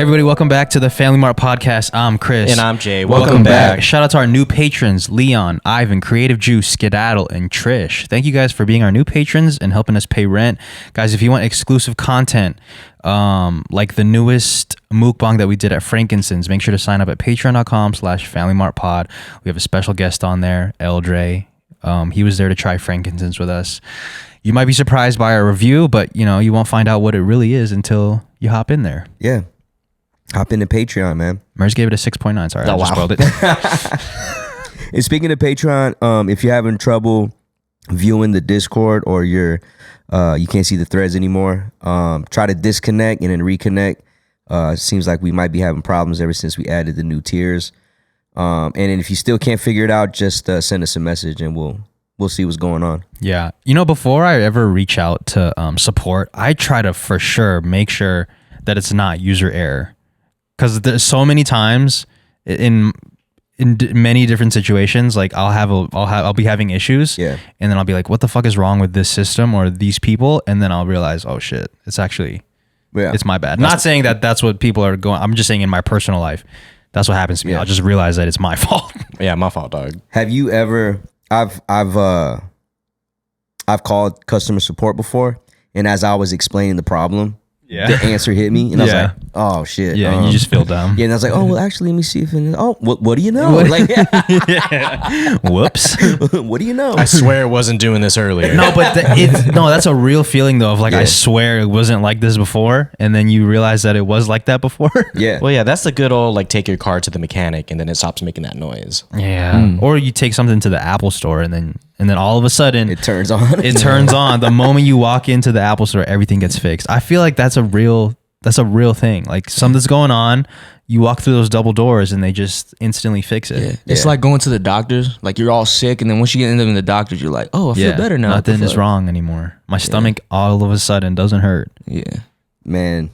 Hey everybody, welcome back to the Family Mart Podcast. I'm Chris. And I'm Jay. Welcome back. Shout out to our new patrons, Leon, Ivan, Creative Juice, Skedaddle, and Trish. Thank you guys for being our new patrons and helping us pay rent. Guys, if you want exclusive content, like the newest mukbang that we did at Frankincense, make sure to sign up at patreon.com/FamilyMartPod. We have a special guest on there, Eldre. He was there to try Frankincense with us. You might be surprised by our review, but you won't find out what it really is until you hop in there. Yeah. Hop into Patreon, man. Merz gave it a 6.9. Sorry, I just spoiled it. And speaking of Patreon, if you're having trouble viewing the Discord or you can't see the threads anymore, try to disconnect and then reconnect. Seems like we might be having problems ever since we added the new tiers. And then if you still can't figure it out, just send us a message and we'll see what's going on. Yeah. Before I ever reach out to support, I try to for sure make sure that it's not user error. Because there's so many times in many different situations, like I'll be having issues, yeah, and then I'll be like, "What the fuck is wrong with this system or these people?" And then I'll realize, "Oh shit, it's actually, it's my bad." Not saying that that's what people are going. I'm just saying in my personal life, that's what happens to me. I'll just realize that it's my fault. Yeah, my fault, dog. Have you ever? I've called customer support before, and as I was explaining the problem, the answer hit me, and I was like, "Oh shit!" Yeah, you just feel dumb. Yeah, and I was like, "Oh well, actually, let me see if what do you know?" Like, whoops. What do you know? I swear it wasn't doing this earlier. No, but that's a real feeling though. Of like, I swear it wasn't like this before, and then you realize that it was like that before. Yeah. Well, yeah, that's the good old like take your car to the mechanic, and then it stops making that noise. Yeah. Or you take something to the Apple store, and then all of a sudden it turns on. It turns on the moment you walk into the Apple store. Everything gets fixed. I feel like that's a real thing. Like something's going on, you walk through those double doors and they just instantly fix it. Yeah. It's like going to the doctors. Like you're all sick, and then once you end up in the doctors, you're like, "Oh, I feel better now. Nothing is wrong anymore. My stomach all of a sudden doesn't hurt." Yeah, man.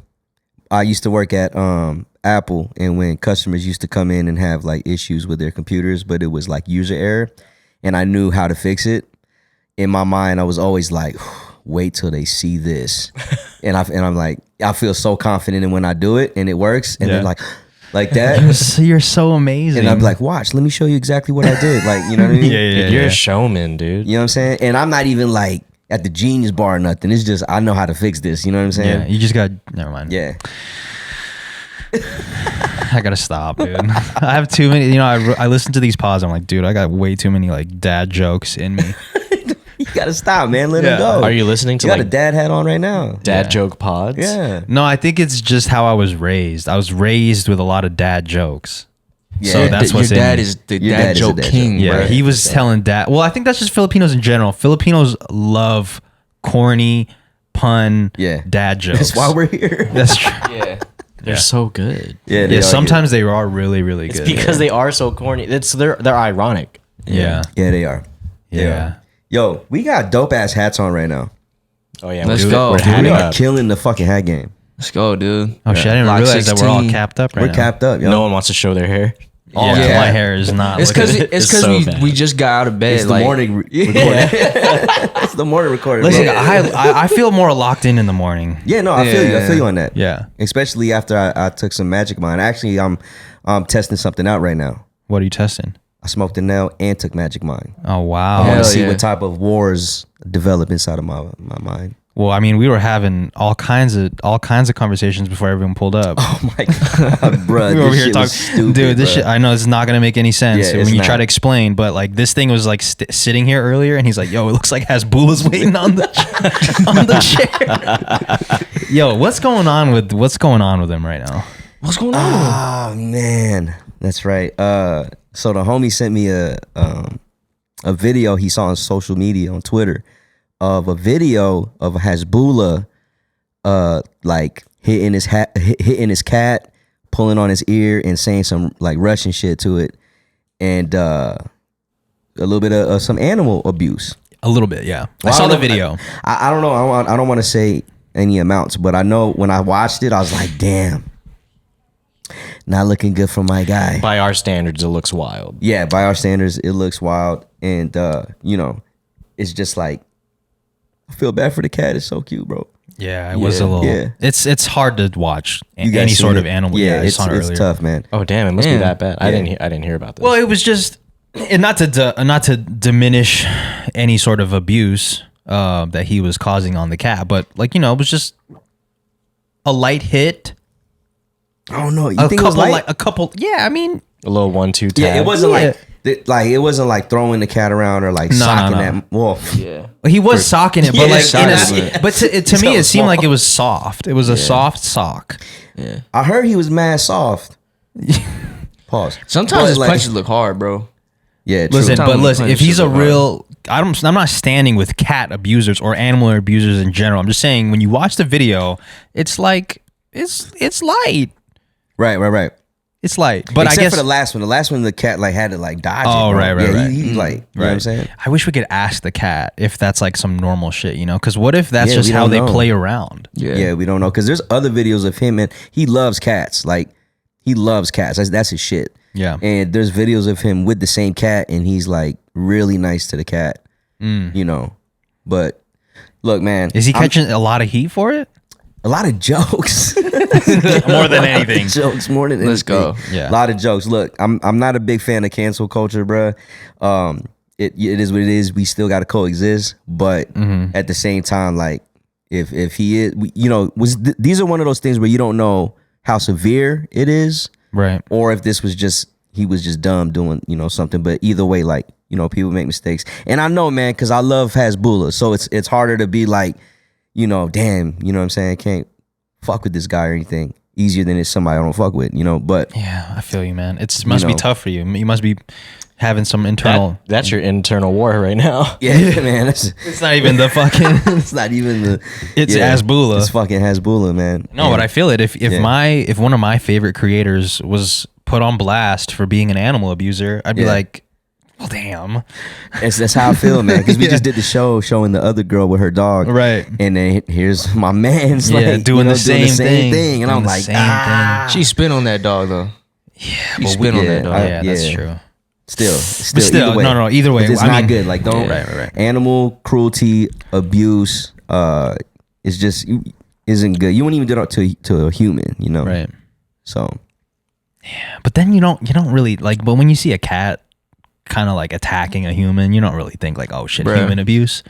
I used to work at Apple, and when customers used to come in and have like issues with their computers, but it was like user error, and I knew how to fix it. In my mind, I was always like, wait till they see this. and I'm like, I feel so confident in when I do it and it works. And then like that. You're so amazing. And I'm like, watch, let me show you exactly what I did. Like, you know what I mean? You're a showman, dude. You know what I'm saying? And I'm not even like at the Genius Bar or nothing. It's just, I know how to fix this. You know what I'm saying? Yeah, you just got, never mind. Yeah. I gotta stop, dude. I have too many, I listen to these pods. I'm like, dude, I got way too many like dad jokes in me. You gotta stop, man. Let him go. Are you listening to you got a dad hat on right now? Dad joke pods? Yeah. No, I think it's just how I was raised. I was raised with a lot of dad jokes. Yeah. So that's what's your dad in me. is the dad joke king. Yeah, right? he was telling dad. Well, I think that's just Filipinos in general. Filipinos love corny pun dad jokes. That's why we're here. That's true. Yeah. They're so good. Yeah, sometimes they are really, really good. It's because they are so corny. They're ironic. Yeah. Yeah, they are. Yeah. Yo, we got dope ass hats on right now. Oh yeah, Let's go. We're We hatting are up. killing the fucking hat game. Let's go, dude. Oh shit! I didn't Block realize that we're all 16. capped up right We're now. capped up, yo. No one wants to show their hair. Oh, Yeah. my hair is not. It's because It's so bad. we just got out of bed. It's the like, morning recording. It's the morning recording. Listen, bro. I feel more locked in the morning. Yeah, no, I feel you. I feel you on that. Yeah. Especially after I took some Magic Mind. Actually, I'm testing something out right now. What are you testing? I smoked a nail and took Magic Mind. Oh wow. I want Hell to see yeah. what type of wars develop inside of my mind. Well, I mean, we were having all kinds of conversations before everyone pulled up. Oh my god, bro! We were over this here shit talking, was stupid, dude. This bruh. shit, I know it's not gonna make any sense Yeah, when it's you try not. to explain. But like, this thing was like sitting here earlier, and he's like, "Yo, it looks like Hasbulla's waiting on the on the chair." Yo, what's going on with him right now? what's going on? Oh man, that's right. So the homie sent me a video he saw on social media on Twitter of a video of Hasbulla like hitting his cat, pulling on his ear and saying some like Russian shit to it, and a little bit of some animal abuse. A little bit, yeah. Well, I saw don't the know. video. I don't know. I don't want to say any amounts, but I know when I watched it, I was like, damn, not looking good for my guy. By our standards, it looks wild. Yeah, by our standards, it looks wild. And, it's just like, I feel bad for the cat. It's so cute, bro. Yeah, it was a little. Yeah. It's hard to watch You guys any seen sort it? of animal. Yeah, I saw it it's earlier. tough, man. Oh damn! It must be Man. that bad. I didn't hear about this. Well, it was just, and not to diminish any sort of abuse that he was causing on the cat, but like it was just a light hit. I don't know. You A think it was couple, like a couple. Yeah, I mean, a little 1-2 tag. yeah, it wasn't Yeah. like it wasn't like throwing the cat around or like No, socking no. that wolf. Yeah. he was socking it, but Yeah, like, socking in it. but to me, So it seemed small. like it was soft. It was a soft sock. Yeah. I heard he was mad soft. Pause. Sometimes But, his like- punches look hard, bro. Yeah, true. Listen, Sometimes but when listen, you if punch he's a shit like real, I'm not standing with cat abusers or animal abusers in general. I'm just saying when you watch the video, it's like it's light. Right. It's light, but Except I guess for the last one. The last one, the cat like had to like dodge. Oh, it, bro. right, Yeah, right. he like, you know what I'm saying? I wish we could ask the cat if that's like some normal shit, Because what if that's Yeah, just we how don't they know. play around? Yeah, we don't know because there's other videos of him and he loves cats. Like he loves cats. That's his shit. Yeah. And there's videos of him with the same cat and he's like really nice to the cat. But look, man, Is he catching a lot of heat for it? a lot of jokes? More than anything. Jokes more than Let's anything. go. Yeah. A lot of jokes. Look, I'm not a big fan of cancel culture, bro. It is what it is. We still got to coexist, but at the same time, like if he is, these are one of those things where you don't know how severe it is, Right. or if this was just he was just dumb doing something. But either way, like people make mistakes, and I know, man, because I love Hasbulla, so it's harder to be like, damn, you know what I'm saying? I can't fuck with this guy or anything. Easier than it's somebody I don't fuck with, but Yeah, I feel you, man. It must be know. tough for you. You must be having some internal. That's your internal war right now. yeah, man, It's not even the fucking. it's not even the. It's Hasbulla. It's fucking Hasbulla, man. No, but I feel it. If Yeah. if one of my favorite creators was put on blast for being an animal abuser, I'd be Yeah. like, well, damn. That's how I feel, man. Because we just did the show showing the other girl with her dog, Right. And then here's my man's Yeah, like doing the same thing. and I'm Doing the like, same She spit on that dog though. Yeah, She but spit on that dog. yeah, that's true. Still, still, either way. no, either way. It's I not mean- good. Like, don't Right. animal cruelty, abuse. It's just isn't good. You wouldn't even do that to a human, Right. So But then you don't really like. But when you see a cat kind of like attacking a human, you don't really think like, oh shit, Bruh. human abuse.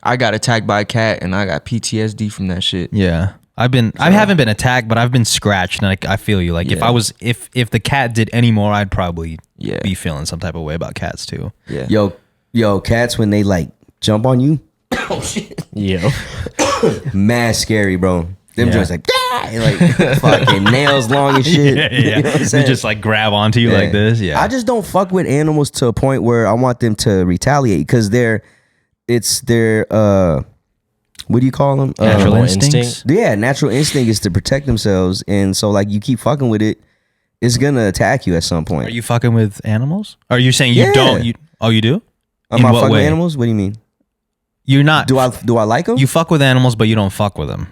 I got attacked by a cat and I got PTSD from that shit. Yeah. I haven't been attacked, but I've been scratched, and I feel you. Like Yeah. if the cat did any more, I'd probably Yeah. be feeling some type of way about cats too. Yeah. yo, cats when they like jump on you, Yo. mad scary, bro. Them Yeah. joints like, and like fucking nails long as shit. You know what I'm They saying? just like grab onto you like this. Yeah. I just don't fuck with animals to a point where I want them to retaliate because it's their what do you call them? Natural Animal instincts. instinct. Yeah, natural instinct is to protect themselves, and so like you keep fucking with it, it's gonna attack you at some point. Are you fucking with animals? Are you saying you Yeah. don't? You do? Am In I what fucking with way? animals? What do you mean? You're not. Do I like them? You fuck with animals, but you don't fuck with them.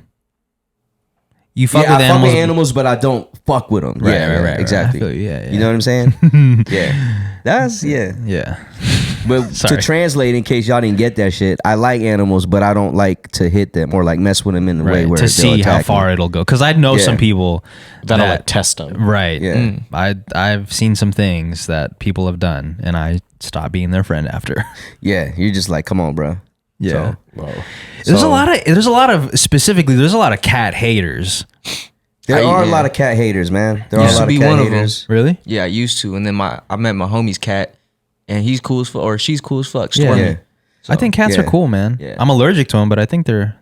You fuck yeah, with I animals. fuck with animals, but I don't fuck with them. Right, yeah, right. exactly. I feel you. Yeah. You know what I'm saying? Yeah, that's Yeah. But Sorry. to translate, in case y'all didn't get that shit, I like animals, but I don't like to hit them or like mess with them in the way Right. where To they'll see how attack far me. it'll go, because I know Yeah. some people That'll like test them. Right. Yeah. I've seen some things that people have done, and I stopped being their friend after. Yeah, you're just like, come on, bro. Yeah. Whoa. There's So- a lot of cat haters. There are a yeah. lot of cat haters, man. There are a Used to lot of be cat one of 'em. haters. Really? Yeah, I used to. And then I met my homie's cat and he's cool as fuck, or she's cool as fuck. Yeah. Stormy. Yeah. I think cats yeah. are cool, man. Yeah. I'm allergic to them, but I think they're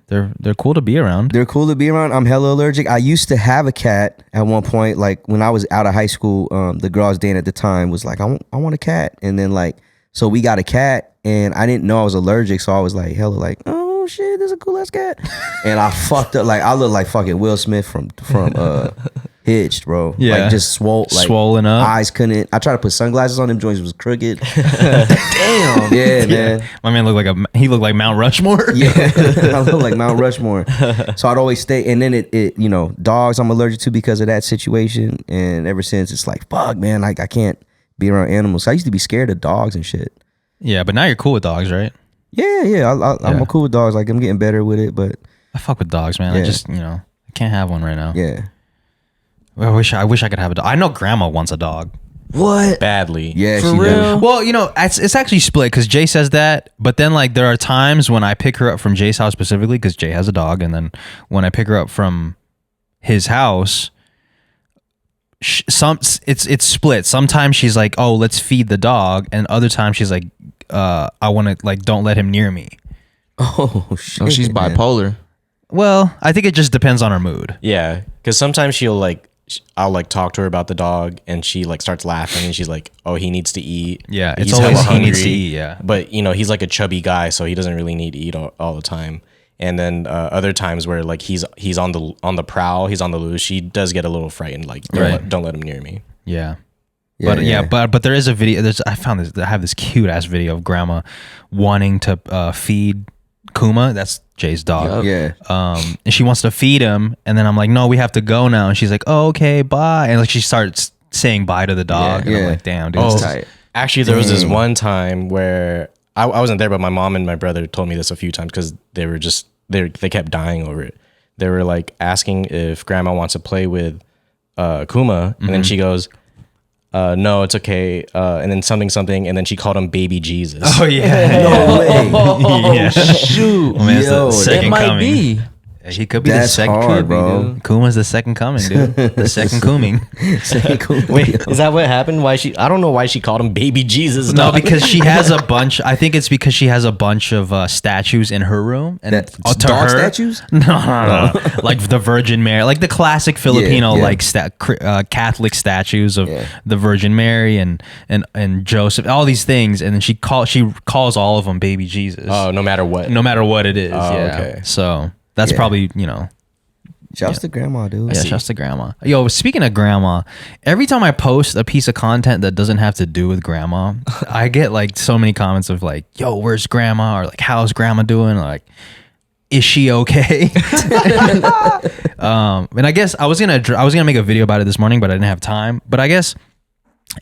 cool to be around. They're cool to be around. I'm hella allergic. I used to have a cat at one point. Like when I was out of high school, the girl I was dating at the time was like, I want a cat. And then like, so we got a cat and I didn't know I was allergic. So I was like, hella like, oh shit, this is a cool ass cat. And I fucked up. Like I look like fucking Will Smith from Hitched, bro. Yeah. Like just Swollen up. Eyes couldn't. I tried to put sunglasses on. Them joints was crooked. Damn. Yeah, man. My man he looked like Mount Rushmore. Yeah, I look like Mount Rushmore. So I'd always stay, and then it dogs I'm allergic to because of that situation. And ever since, it's like, fuck, man, like I can't be around animals. I used to be scared of dogs and shit. Yeah, but now you're cool with dogs, right? Yeah, I'm Yeah. cool with dogs. Like I'm getting better with it, but I fuck with dogs, man. I Yeah. just, I can't have one right now. Yeah. I wish I could have a dog. I know grandma wants a dog. What? Badly. Yeah, For she real? does. Well, it's actually split because Jay says that, but then like there are times when I pick her up from Jay's house specifically because Jay has a dog, and then when I pick her up from his house, it's split. Sometimes she's like, "Oh, let's feed the dog," and other times she's like, "I want to like don't let him near me." Oh shit. Oh, she's man. bipolar. Well, I think it just depends on her mood. Yeah, because sometimes I'll like talk to her about the dog, and she like starts laughing, and she's like, "Oh, he needs to eat." Yeah, it's He's always hella he needs to hungry. eat. Yeah, But he's like a chubby guy, so he doesn't really need to eat all the time. And then other times where like he's on the prowl, he's on the loose, she does get a little frightened. Like, don't let him near me. yeah. Yeah, But there is a video. I have this cute ass video of grandma wanting to feed Kuma. That's Jay's dog. Yeah. And she wants to feed him, and then I'm like, no, we have to go now. And she's like, oh, okay, bye. And like she starts saying bye to the dog. And I'm Yeah. like, damn, dude. Oh, this is- tight. actually, there was this one time where I wasn't there, but my mom and my brother told me this a few times because they kept dying over it. They were like asking if grandma wants to play with Kuma, and then she goes, no, it's okay. And then something, and then she called him Baby Jesus. Oh yeah. No way. Yeah. Shoot. Oh, man, it's Yo, the that second It might coming. be. He could be That's the second. hard, could be, bro. dude. Kuma's the second coming, dude. The second coming. Wait, is that what happened? I don't know why she called him Baby Jesus. No, dog. because she has a bunch. I think it's because she has a bunch of statues in her room. And That- to dog her- statues? No. Like the Virgin Mary, like the classic Filipino yeah. like Catholic statues of Yeah. the Virgin Mary and Joseph, all these things. And then she calls all of them Baby Jesus. Oh, no matter what. No matter what it is. Yeah. okay. So that's Yeah. probably Shouts to grandma, dude. Yeah, shouts to grandma. Yo, speaking of grandma, every time I post a piece of content that doesn't have to do with grandma, I get like so many comments of like, yo, where's grandma? Or like, how's grandma doing? Or like, is she okay? And I guess I was gonna make a video about it this morning, but I didn't have time. But I guess,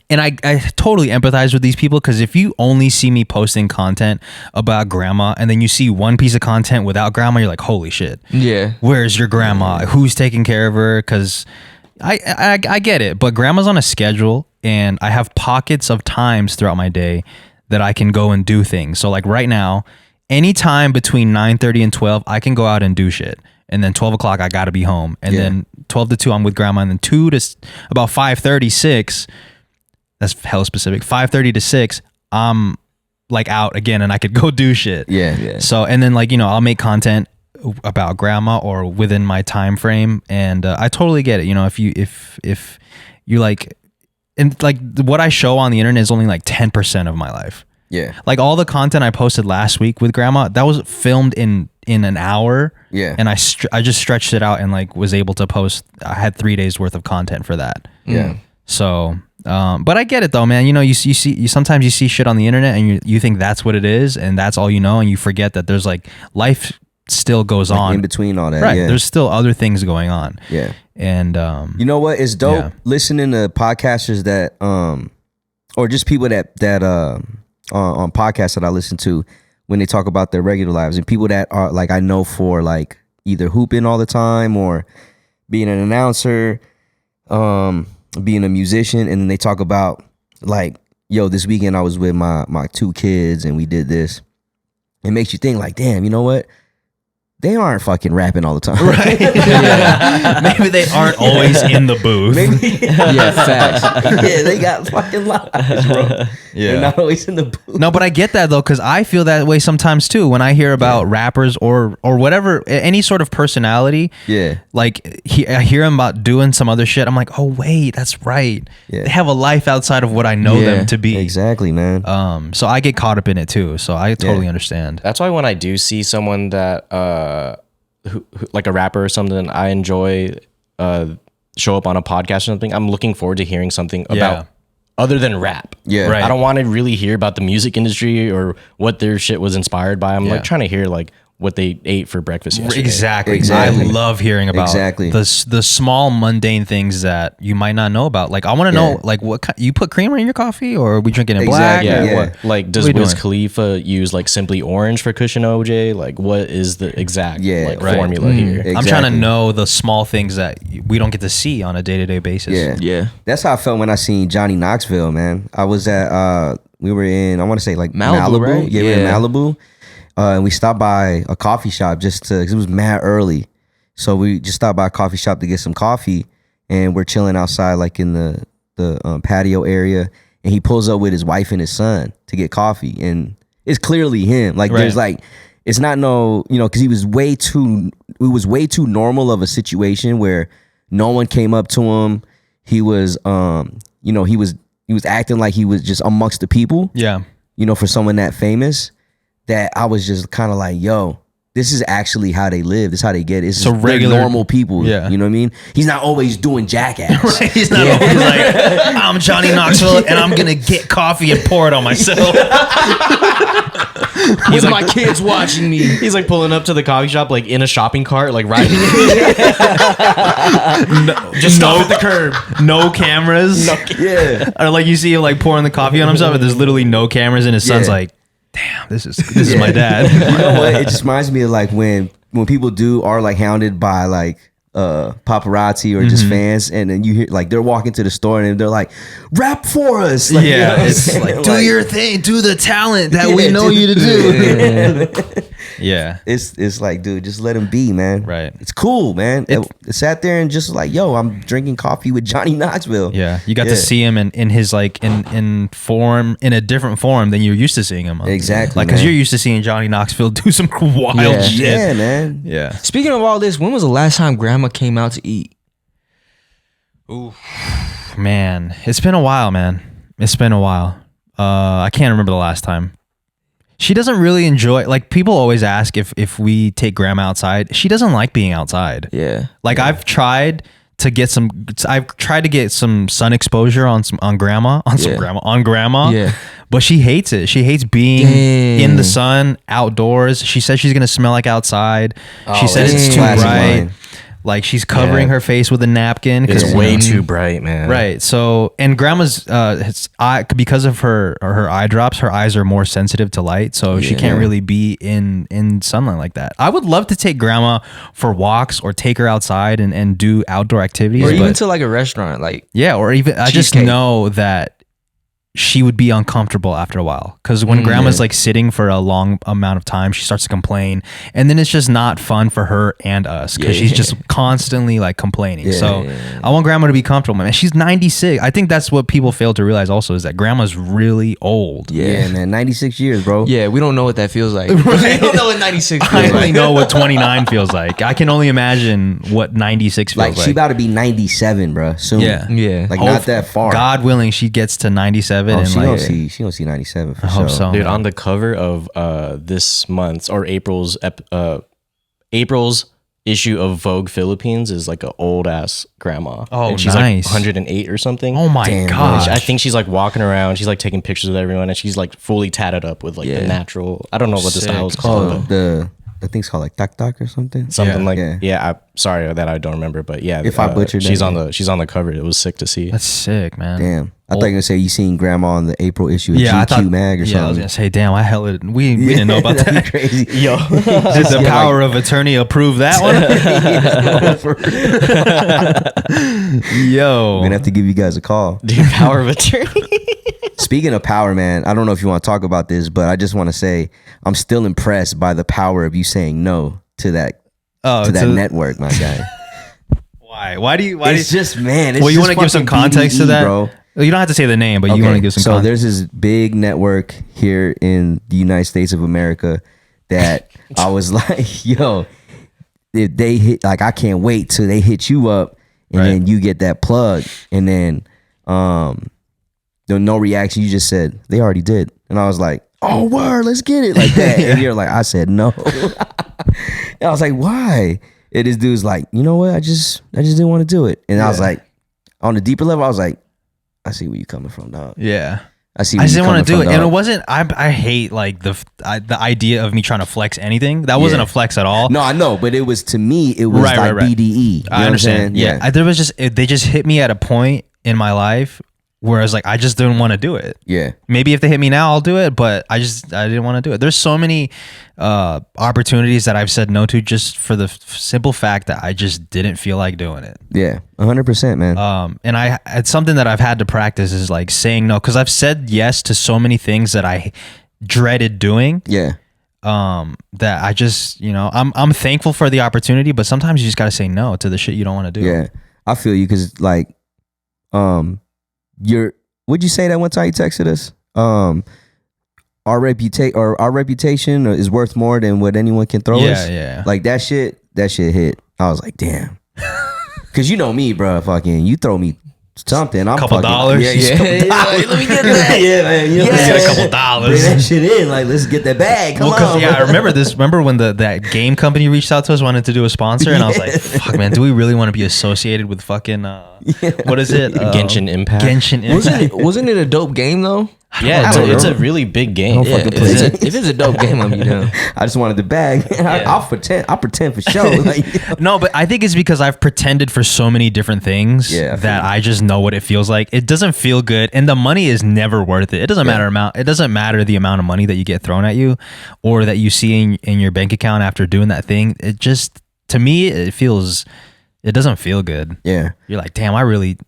and I totally empathize with these people, because if you only see me posting content about grandma and then you see one piece of content without grandma, you're like, holy shit. Yeah. Where's your grandma? Who's taking care of her? Because I get it, but grandma's on a schedule, and I have pockets of times throughout my day that I can go and do things. So like right now, anytime between 9:30 and 12, I can go out and do shit. And then 12 o'clock, I got to be home. And then 12 to 2, I'm with grandma. And then 2 to about 5:30, 6, that's hella specific, 5:30 to 6, I'm like out again, and I could go do shit. Yeah. So, and then like, I'll make content about grandma or within my time frame. And I totally get it. If you like, and like what I show on the internet is only like 10% of my life. Yeah. Like all the content I posted last week with grandma, that was filmed in an hour. Yeah. And I just stretched it out and like was able to post. I had 3 days worth of content for that. Yeah. So, but I get it though, man. Sometimes you see shit on the internet and you think that's what it is and that's all you know, and you forget that there's like life still goes on In between all that. right. Yeah. There's still other things going on. Yeah. And You know what? It's dope Yeah. listening to podcasters that or just people that on podcasts that I listen to when they talk about their regular lives, and people that are like, I know for like either hooping all the time or being an announcer, being a musician, and then they talk about like, yo, this weekend I was with my 2 kids and we did this. It makes you think like, damn, you know what? They aren't fucking rapping all the time. right. Maybe they aren't always in the booth. Yeah, facts. Yeah, they got fucking lives, bro. Yeah. They're not always in the booth. No, but I get that though, because I feel that way sometimes too when I hear about rappers or whatever, any sort of personality. Yeah. Like I hear them about doing some other shit. I'm like, oh wait, that's right. Yeah. They have a life outside of what I know Yeah, them to be. Exactly, man. So I get caught up in it too. So I totally understand. That's why when I do see someone that who like a rapper or something I enjoy show up on a podcast or something, I'm looking forward to hearing something about other than rap. Yeah. Right. I don't want to really hear about the music industry or what their shit was inspired by. I'm like trying to hear like what they ate for breakfast yesterday. Exactly. I love hearing about the small mundane things that you might not know about. Like I want to know, like what you put creamer in your coffee, or are we drinking it black? Yeah. What, like does Wiz Khalifa use like simply orange for cushion OJ? Like what is the exact formula here? Exactly. I'm trying to know the small things that we don't get to see on a day-to-day basis. Yeah. That's how I felt when I seen Johnny Knoxville, man. I was at we were in, I want to say like Malibu, right? Yeah, we were in Malibu. And we stopped by a coffee shop just to, cause it was mad early. So we just stopped by a coffee shop to get some coffee, and we're chilling outside like in the patio area. And he pulls up with his wife and his son to get coffee, and it's clearly him. Like there's like, it's not no, you know, cause it was way too normal of a situation where no one came up to him. He was, you know, he was acting like he was just amongst the people. Yeah. You know, for someone that famous. That I was just kind of like, yo, this is actually how they live. This is how they get it. It's so regular, normal people. Yeah. You know what I mean? He's not always doing jackass. Right? He's not always like, I'm Johnny Knoxville and I'm going to get coffee and pour it on myself. He's like, my kids watching me. He's like pulling up to the coffee shop like in a shopping cart, like riding. Just stop at the curb. No cameras. Yeah. Or like you see him like pouring the coffee on himself, and there's literally no cameras, and his son's like, damn, this is my dad. You know what? It just reminds me of like when people are like hounded by like paparazzi or just fans, and then you hear like they're walking to the store and they're like, rap for us. Like, yeah, you know it's like, do your thing, do the talent that we know you to do. Yeah. It's like, dude, just let him be, man. Right. It's cool, man. It sat there and just like, yo, I'm drinking coffee with Johnny Knoxville. Yeah. You got to see him in his like in form, in a different form than you're used to seeing him. Exactly. Like, because you're used to seeing Johnny Knoxville do some wild shit. Yeah, man. Yeah. Speaking of all this, when was the last time Grandma came out to eat? Ooh, man, it's been a while, man. It's been a while. I can't remember the last time. She doesn't really enjoy, like, people always ask if we take Grandma outside. She doesn't like being outside. Yeah. Like, I've tried to get some sun exposure on Grandma. Yeah. But she hates it. She hates being in the sun, outdoors. She says she's gonna smell like outside. She said it's too bright. Like, she's covering her face with a napkin. It's way too bright, man. Right. So, and Grandma's because of her eye drops, her eyes are more sensitive to light, so she can't really be in sunlight like that. I would love to take Grandma for walks or take her outside and do outdoor activities, or even to like a restaurant, like or even I just know that she would be uncomfortable after a while, because when Grandma's like sitting for a long amount of time, she starts to complain, and then it's just not fun for her and us, because she's just constantly like complaining. I want Grandma to be comfortable, man. She's 96. I think that's what people fail to realize also, is that Grandma's really old. Yeah, man, 96 years, bro. Yeah, we don't know what that feels like. We don't know what 96 feels like. I only know what 29 feels like. I can only imagine what 96 feels like. She about to be 97, bro, soon. Yeah. Like, not that far. God willing, she gets to 97. Oh, and she don't see 97 for sure. I hope so, dude. man. On the cover of this month's or April's issue of Vogue Philippines is like an old ass grandma. Oh, and she's nice. like 108 or something. Oh my gosh. I think she's like walking around. She's like taking pictures with everyone, and she's like fully tatted up with like the natural. I don't know what the style is called. The thing's called like tak or something. I'm sorry that I don't remember, but yeah. If I butchered, she's on the cover. It was sick to see. That's sick, man. Damn. I thought you were gonna say you seen Grandma on the April issue of GQ mag or something. Yeah, I was gonna say, damn, we didn't know about that. Crazy. Yo, did the power of attorney approve that one? Yo, we're gonna have to give you guys a call. Dude, power of attorney. Speaking of power, man, I don't know if you want to talk about this, but I just want to say I'm still impressed by the power of you saying no to that network, my guy. Why do you? It's just, man. It's well, you want to give some context to that, bro. You don't have to say the name, but you want to give some context. So there's this big network here in the United States of America that I was like, yo, if they hit, like, I can't wait till they hit you up and then you get that plug, and then no reaction. You just said they already did, and I was like, oh, word, let's get it, like that. And you're like, I said no. And I was like, why? And this dude's like, you know what? I just didn't want to do it. And I was like, on a deeper level, I was like, I see where you coming from, dog. Yeah. I see. I just didn't want to do it, and it wasn't. I hate like the idea of me trying to flex anything. That wasn't a flex at all. No, I know, but it was, to me, it was like BDE. I understand. Yeah, there was just they just hit me at a point in my life where I was like, I just didn't want to do it. Yeah. Maybe if they hit me now, I'll do it, but I didn't want to do it. There's so many opportunities that I've said no to just for the simple fact that I just didn't feel like doing it. Yeah, 100%, man. And it's something that I've had to practice is like saying no, because I've said yes to so many things that I dreaded doing. Yeah. That I just, I'm thankful for the opportunity, but sometimes you just got to say no to the shit you don't want to do. Yeah, I feel you, because like, would you say that one time you texted us? Our reputation is worth more than what anyone can throw us. Yeah. Like that shit hit. I was like, damn. Cause you know me, bro. Fucking, you throw me something, I'm couple fucking, dollars. Yeah, Let me get that. yeah, man. You know, Get a couple dollars. bring that shit in. Like, let's get that bag. Come on. Yeah, I remember this. Remember when that game company reached out to us, wanted to do a sponsor, and I was like, "Fuck, man, do we really want to be associated with fucking what is it? Genshin Impact. Genshin Impact. Wasn't it a dope game though? Yeah, it's a really big game. Yeah, if it's a dope game, I'm down. I just wanted the bag. I'll pretend for sure. Like, No, but I think it's because I've pretended for so many different things that I just know what it feels like. It doesn't feel good, and the money is never worth it. It doesn't matter It doesn't matter the amount of money that you get thrown at you, or that you see in your bank account after doing that thing. It just, to me, it doesn't feel good. Yeah. You're like, damn,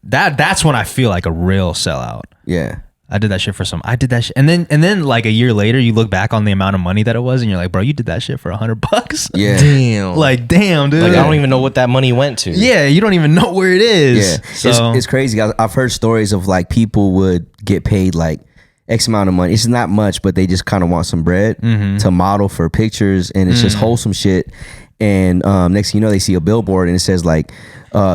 that's when I feel like a real sellout. Yeah. I did that shit and then like a year later you look back on the amount of money that it was and you're like, bro, you did that shit for $100. Yeah. Damn. Like, damn, dude. Like, I don't even know what that money went to. Yeah, you don't even know where it is. Yeah. So It's crazy. I've heard stories of like people would get paid like X amount of money. It's not much, but they just kind of want some bread to model for pictures, and it's just wholesome shit. And next thing you know, they see a billboard and it says like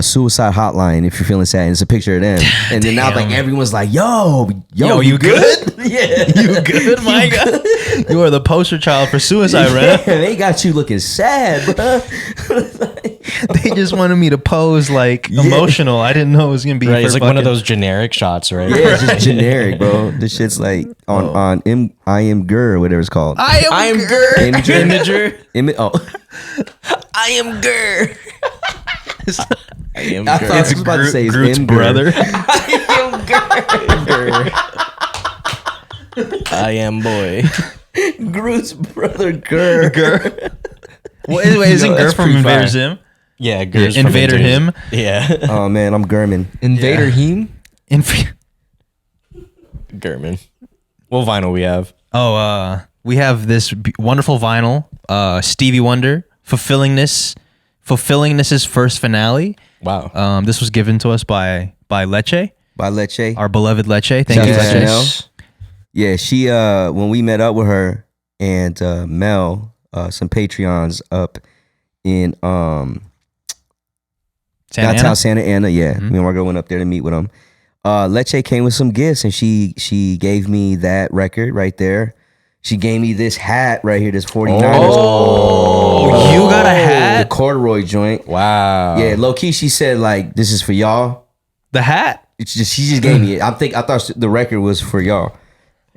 suicide hotline if you're feeling sad, and it's a picture of them. And then now like everyone's like, yo, you good? Yeah. You good, my God? You are the poster child for suicide, right? They got you looking sad, bro. They just wanted me to pose like emotional. I didn't know it was gonna be Right, it's like one of those generic shots, right? Yeah, it's just generic, bro. This shit's like on I am Gur, or whatever it's called. I am Gur. Imager. I am Gur. I am I thought I was about to say Groot's Imgur. brother. I am boy. Groot's brother Gur. Well, anyway, isn't Gur from Invader Zim? Yeah, Gur's from Invader him. Yeah. Oh man, I'm Gurman. Invader Heme. Gurman. What vinyl we have? We have this wonderful vinyl, Stevie Wonder, Fulfillingness's first finale. Wow. This was given to us by Leche. By Leche. Our beloved Leche. Thank Shout you, out to Leche. Mel. Yeah, she when we met up with her and Mel, some Patreons up in downtown Santa Ana. Yeah, me and Margo went up there to meet with them. Leche came with some gifts, and she gave me that record right there. She gave me this hat right here, this 49ers. Oh, you got a hat? The corduroy joint. Wow. Yeah, low key, she said like, "This is for y'all." The hat? It's just, she just gave me it. I thought the record was for y'all,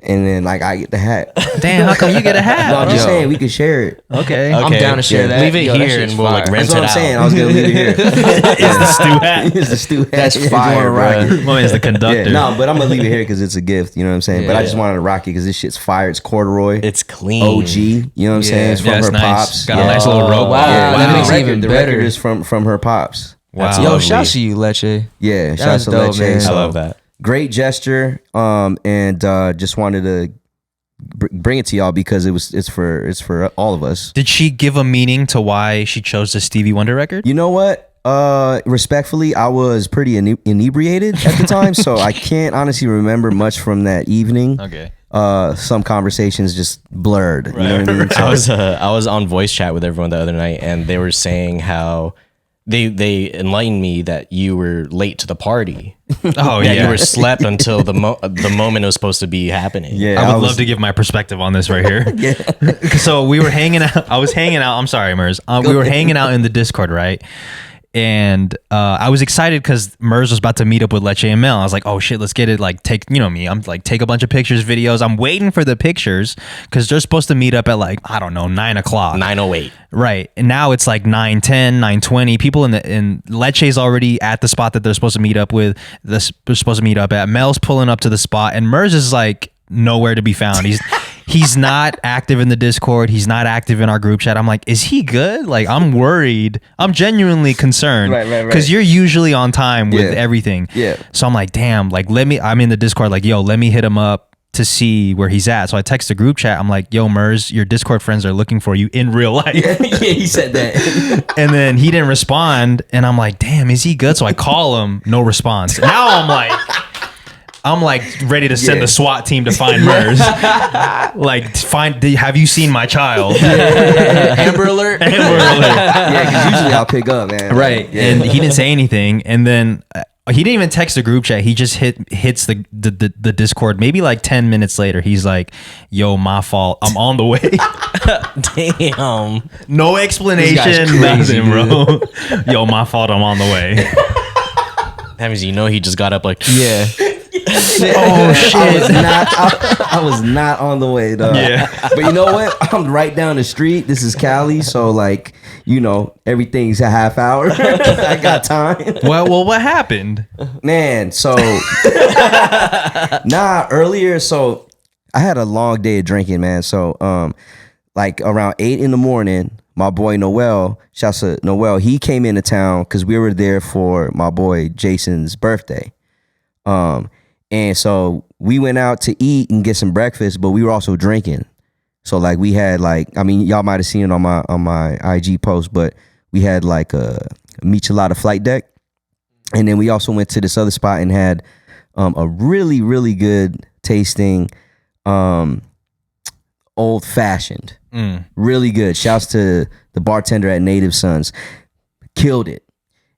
and then like I get the hat. Damn, how come you get a hat? No, I'm just saying we could share it. Okay. I'm down to share that. Leave it Yo, that here shit's and we'll like fire. rent That's what it I'm out. saying. I was gonna leave it here. It's the stew hat. It's the stew hat. That's If you fire, wanna rock bro. it. My man's the conductor. Yeah, no, but I'm gonna leave it here because it's a gift. You know what I'm saying? But I just wanted to rock it because this shit's fire. It's corduroy. It's clean. OG. You know what I'm saying? It's from it's her nice. pops. Got a nice little rope. Wow. Yeah, That the makes it record- even the better. record is from her pops. Wow. Yo, lovely. shouts to you, Leche. Yeah, shout out That's to dope, Leche. man. I So, love that. great gesture. And just wanted to bring it to y'all because it's for all of us. Did she give a meaning to why she chose the Stevie Wonder record? You know what? Respectfully, I was pretty inebriated at the time, so I can't honestly remember much from that evening. Okay. Some conversations just blurred. You know what I mean? So, I was on voice chat with everyone the other night, and they were saying how they enlightened me that you were late to the party. Oh, Yeah, yeah. you were slept until the moment it was supposed to be happening. yeah, I would love to give my perspective on this right here. So we were hanging out. I was hanging out. I'm sorry, Merz. We were hanging out in the Discord, right? And I was excited because Merz was about to meet up with Leche and Mel. I was like, oh shit, let's get it. Like, take, you know me, I'm like, take a bunch of pictures, videos. I'm waiting for the pictures because they're supposed to meet up at like, I don't know, 9 o'clock. 9:08. Right. And now it's like 9:10, 9:20. People in Leche's already at the spot that they're supposed to meet up with. They're supposed to meet up at. Mel's pulling up to the spot, and Merz is like nowhere to be found. He's not active in the Discord. He's not active in our group chat. I'm like, is he good? Like, I'm worried. I'm genuinely concerned. Right. Because you're usually on time with everything. Yeah. So I'm like, damn, like, I'm in the Discord, like, yo, let me hit him up to see where he's at. So I text the group chat. I'm like, yo, Merz, your Discord friends are looking for you in real life. Yeah, he said that. And then he didn't respond. And I'm like, damn, is he good? So I call him, no response. Now I'm like ready to send the SWAT team to find Merz. Like, have you seen my child? Amber Alert. Yeah, because usually I'll pick up, man. Right. Yeah. And he didn't say anything. And then he didn't even text the group chat. He just hits the Discord. Maybe like 10 minutes later, he's like, yo, my fault. I'm on the way. Damn. No explanation. Nothing, bro. Yo, my fault. I'm on the way. That means he just got up like, Yeah. Oh, shit. I was not on the way, though. Yeah. But you know what? I'm right down the street. This is Cali, so like, everything's a half hour. I got time. Well, what happened? Man, so earlier, so I had a long day of drinking, man. So like around 8 a.m, my boy Noel, shouts to Noel, he came into town because we were there for my boy Jason's birthday. And so we went out to eat and get some breakfast, but we were also drinking. So like we had y'all might have seen it on my IG post, but we had like a michelada flight deck. And then we also went to this other spot and had a really, really good tasting old fashioned. Really good. Shouts to the bartender at Native Sons. Killed it.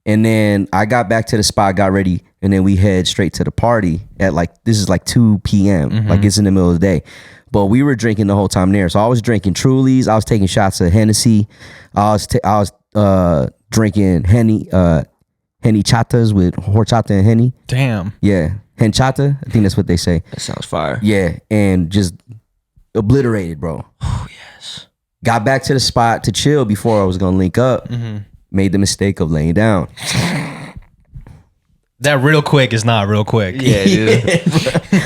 And then I got back to the spot, got ready, and then we head straight to the party at this is like 2 p.m. Like it's in the middle of the day. But we were drinking the whole time there. So I was drinking Trulies. I was taking shots of Hennessy. I was drinking Henny chatas with horchata and Henny. Damn. Yeah. Henchata. I think that's what they say. That sounds fire. Yeah. And just obliterated, bro. Oh, yes. Got back to the spot to chill before I was going to link up. Made the mistake of laying down. That real quick is not real quick. Yeah, dude.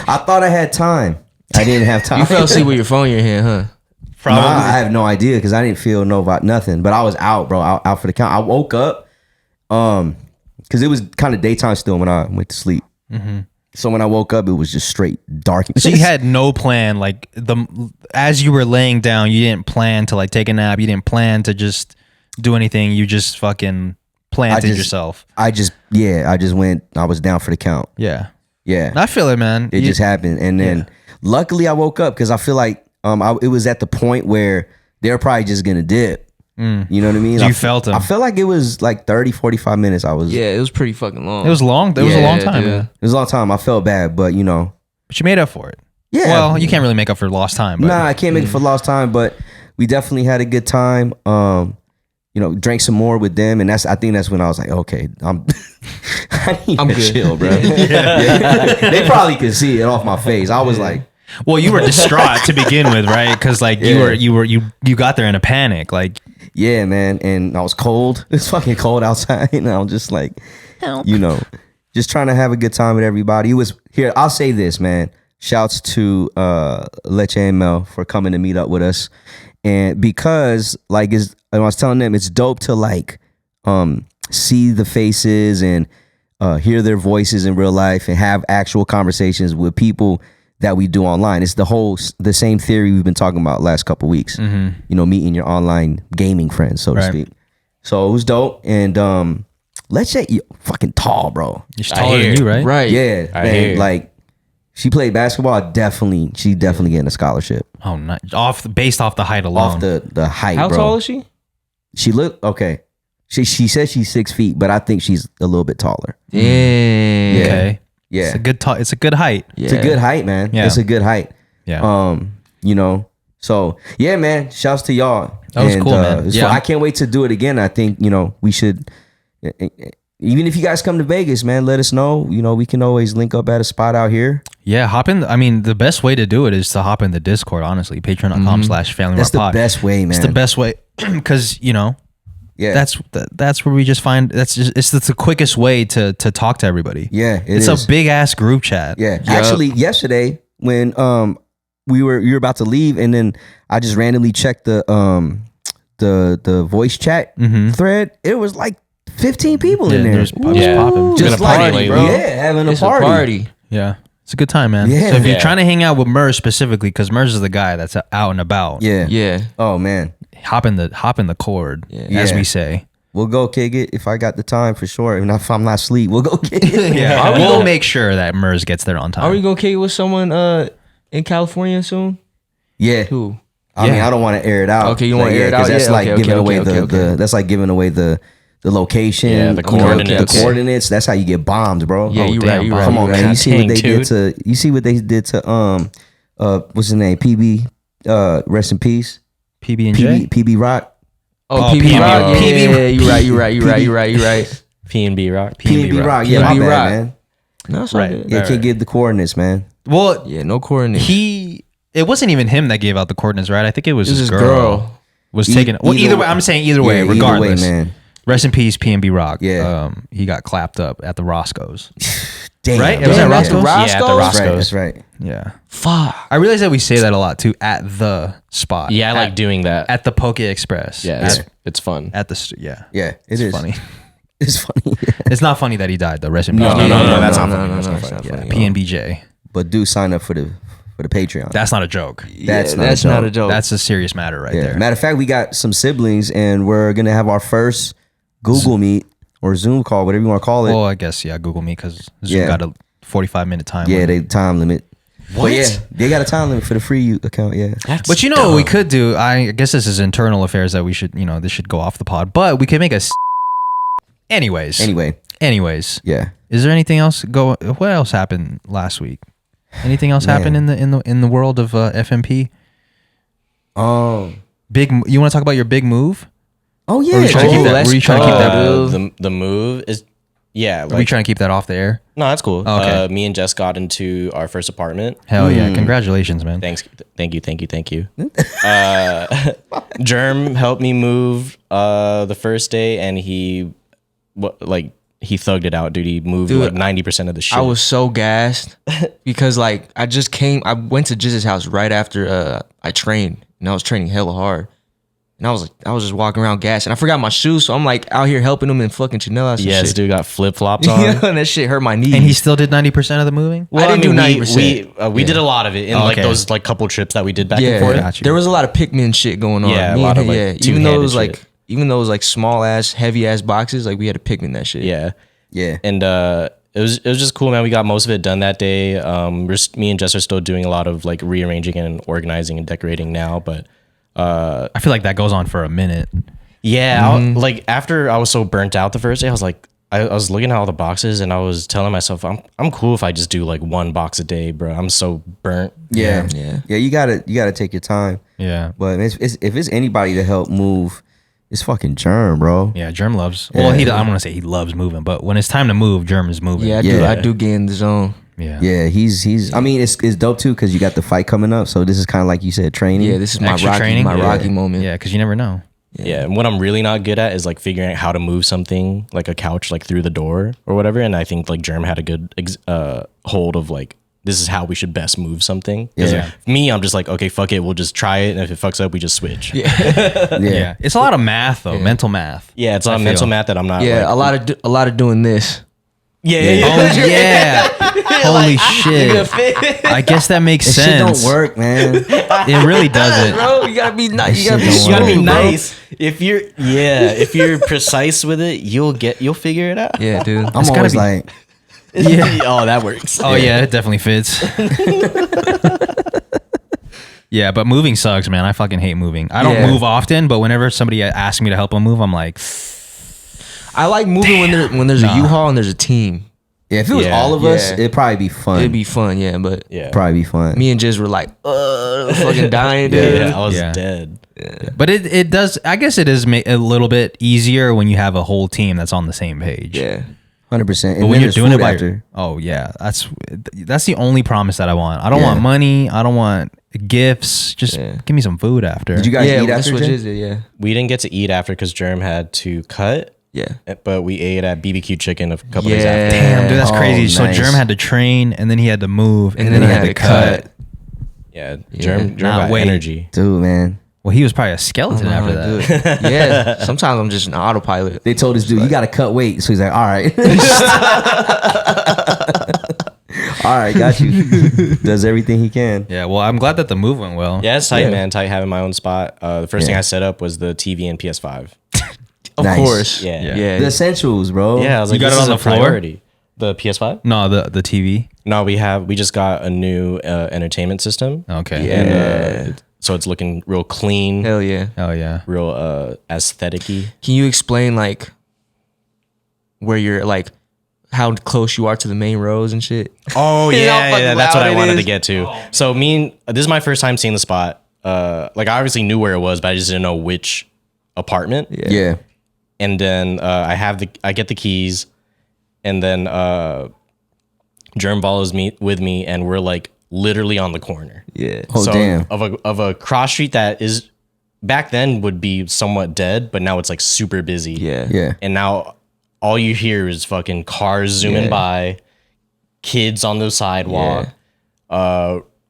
I thought I had time. I didn't have time. You fell asleep with your phone in your hand, huh? Probably. Nah, I have no idea because I didn't feel nothing. But I was out, bro. Out for the count. I woke up because it was kind of daytime still when I went to sleep. So when I woke up, it was just straight darkness. So you had no plan, like as you were laying down, you didn't plan to like take a nap. You didn't plan to just do anything. You just fucking planted yourself. I just went. I was down for the count. Yeah. Yeah. I feel it, man. It just happened, and then luckily I woke up because I feel like it was at the point where they're probably just gonna dip. You know what I mean? You felt them. I felt like it was like 30, 45 minutes. Yeah, it was pretty fucking long. It was long. It was a long time. Dude. Man. It was a long time. I felt bad, but But you made up for it. Yeah. Well, you can't really make up for lost time. But. Nah, I can't make it for lost time, but we definitely had a good time. Drank some more with them, and I think that's when I was like, okay, I'm I'm good. chill, bro. Yeah. They probably could see it off my face. I was like, well, you were distraught to begin with, right? Because like you got there in a panic, like. Yeah, man, and I was cold. It's fucking cold outside, and I was just like, just trying to have a good time with everybody. It was here. I'll say this, man. Shouts to Leche and Mel for coming to meet up with us, and because I was telling them, it's dope to like see the faces and hear their voices in real life and have actual conversations with people that we do online. It's the same theory we've been talking about last couple weeks. Meeting your online gaming friends, so to speak. So it was dope. And Leche, fucking tall, bro. She's taller than you, right? Right. Yeah, man. Like she played basketball. She definitely getting a scholarship. Oh, nice. Based off the height alone. Off the height, How bro. tall is she? She looked okay. She says she's 6 feet, but I think she's a little bit taller. Damn. Yeah. Okay. Yeah. It's a good height. Yeah. It's a good height, man. Yeah. It's a good height. Yeah. So yeah, man. Shouts to y'all. That was cool, man. I can't wait to do it again. I think we should Even if you guys come to Vegas, man, let us know. You know, we can always link up at a spot out here. Yeah, hop in. I mean, the best way to do it is to hop in the Discord, honestly. Patreon.com/Family Mart That's the Pod. best way, man. It's the best way because, you know, Yeah. that's where we just find it's the quickest way to talk to everybody. Yeah, it's a big ass group chat. Yeah. Actually, yesterday when you were about to leave, and then I just randomly checked the voice chat thread. It was like 15 people in there. There's popping. Just like party, it, bro. Yeah, having It's a party. a party. Yeah, it's a good time, man. Yeah. So if you're Yeah. trying to hang out with Merz specifically, because Merz is the guy that's out and about. Yeah. Yeah. Oh man, hop in the cord, as Yeah. we say. we'll go kick it if I got the time for sure. And if I'm not asleep, we'll go kick it. Yeah, Are we we'll gonna- make sure that Merz gets there on time. Are we gonna kick it with someone in California soon? Yeah. Who? I mean, I don't want to air it out. Okay, you wanna air it 'cause out? That's Yeah, like okay, giving okay, away okay, the that's like giving away the location. Yeah, the coordinates. The coordinates. That's how you get bombed, bro. Yeah, you damn, right. You right. Come you on, right. man. You see what they Dang, did to. You see what they did to what's his name? PB. Rest in peace. PB&J? PB Rock. Oh, Oh, PB PB Rock. Rock. Yeah, you right. You right. You right. You right. You right. P&B Rock. PB Rock. Yeah, my PNB bad, Rock. man. No, it's all Right. good. Yeah, Right, can't give the coordinates, man. Well, Yeah, no coordinates. it wasn't even him that gave out the coordinates, right? I think it was This his is girl. Was taken. Well, either way, I'm saying either way, Yeah, regardless. man. Rest in peace, PNB Rock. Yeah. He got clapped up at the Roscoe's. Damn. Right? It was at Roscoe's? Yeah, at the Roscoe's? That's right. Roscoe's. That's right. Yeah. Fuck. I realize that we say that a lot too, at the spot. Yeah, I like At- doing that. at the Poke Express. Yeah, it's fun. At the yeah. Yeah, It's is funny. It's funny. It's not funny that he died though. Rest in peace. No, that's not funny. No, That's not it's funny. not funny. PNBJ. But do sign up for the Patreon. That's not a joke. That's not a That's joke. not a joke. That's a serious matter right Yeah. there. Matter of fact, we got some siblings, and we're gonna have our first Google Meet or Zoom call, whatever you want to call it. Well, I guess Google me because Yeah. got a 45-minute time. Yeah, limit. they time limit. What? But yeah, they got a time limit for the free account. Yeah. But you know what we could do? I guess this is internal affairs that we should, this should go off the pod. But we could make a. Anyways. Anyway, yeah. Is there anything else go? What else happened last week? Anything else happen in the world of FMP? Big. You want to talk about your big move? Oh yeah. Or we trying to keep that- let's were you trying to keep that? go. the move is Are we trying to keep that off the air? no, that's cool. Oh, okay. Me and Jess got into our first apartment. Hell yeah! Congratulations, man. Thank you. Germ helped me move the first day, and he thugged it out, dude. He moved Dude, like 90% of the shit. I was so gassed because I went to Jizz's house right after I trained, and I was training hella hard. And I was just walking around gassed, and I forgot my shoes, so I'm like out here helping him in fucking Chanel. yes, dude, got flip flops on. Yeah, and that shit hurt my knees. And he still did 90% of the moving. I didn't do 90%. We did a lot of it in Oh, like okay. those like couple trips that we did back and Yeah, forth. Got you. there was a lot of Pikmin shit going on. Yeah, a Me lot and of, him, like, even though it was two-handed like small ass, heavy ass boxes, like we had to Pikmin that shit. Yeah, Yeah. and it was just cool, man. We got most of it done that day. Me and Jess are still doing a lot of like rearranging and organizing and decorating now, but I feel like that goes on for a minute. yeah, like after I was so burnt out the first day, I was like, I was looking at all the boxes and I was telling myself, I'm cool if I just do like one box a day, bro. I'm so burnt. Yeah. Yeah. Yeah. You gotta take your time. Yeah. But if it's anybody to help move, it's fucking Germ, bro. Yeah, Germ loves. Well, I don't want to say he loves moving, but when it's time to move, Germ is moving. Yeah, Yeah. I do get in the zone. Yeah. Yeah, he's. I mean, it's dope too because you got the fight coming up. So this is kind of like you said, training. Yeah, this is my Extra Rocky, training? my Yeah. Rocky moment. Yeah, because you never know. Yeah, and what I'm really not good at is like figuring out how to move something like a couch like through the door or whatever. And I think like Germ had a good hold of like, this is how we should best move something. 'Cause Yeah. me, I'm just like, okay, fuck it, we'll just try it, and if it fucks up, we just switch. Yeah, Yeah. It's a lot of math though, mental math. it's a lot of mental math that I'm not. Yeah, like, a lot of doing this. yeah. Oh yeah. Holy shit. I guess that makes This shit sense. don't work, man. It really doesn't. Bro, you gotta be nice. You gotta be shit You gotta be smooth, bro. nice. If you're precise with it, you'll figure it out. Yeah, dude. I'm gotta always be- like, Yeah. Oh, that works. Oh yeah, it definitely fits. Yeah, but moving sucks, man. I fucking hate moving. I don't Yeah. move often, but whenever somebody asks me to help them move, I'm like, I like moving when there's a U-Haul and there's a team. yeah, if it was Yeah. all of us, Yeah. it'd probably be fun. It'd be fun, yeah. But Yeah. probably be fun. me and Jiz were like, fucking dying, dude. Yeah, I was Yeah. dead. But it does. I guess it is a little bit easier when you have a whole team that's on the same page. Yeah. 100%. But when you're doing it by that's the only promise that I want. I don't want money. I don't want gifts. Just give me some food after. Did you guys eat that's after? what Jim? is it, yeah. We didn't get to eat after because Germ had to cut. Yeah. But we ate at BBQ Chicken a couple days Yeah. after. Damn, dude, that's Oh, crazy. So nice. Germ had to train, and then he had to move, and then he had to cut. Yeah, Germ Nah, got wait. energy. Dude, man. Well, he was probably a skeleton after that. Yeah. Sometimes I'm just an autopilot. They told this dude, you got to cut weight. So he's like, all right. All right, got you. Does everything he can. Yeah. Well, I'm glad that the move went well. Yeah, it's tight, man. Tight having my own spot. The first thing I set up was the TV and PS5. Of Nice. course. Yeah. The essentials, bro. Yeah, I was like, You got this it is on a the floor? priority. The PS5? No, the TV. No, we just got a new entertainment system. Okay. And so it's looking real clean, Hell yeah. Oh yeah. real aesthetic-y. Can you explain like where you're like how close you are to the main rows and shit? Oh You know how fucking that's what loud I it wanted to is? get to. So this is my first time seeing the spot. Like I obviously knew where it was, but I just didn't know which apartment. Yeah. And then I get the keys, and then Germ follows me with me, and we're like literally on the corner. Yeah. Oh, damn. Of a cross street that is back then would be somewhat dead, but now it's like super busy. Yeah. Yeah. And now all you hear is fucking cars zooming by, kids on the sidewalk,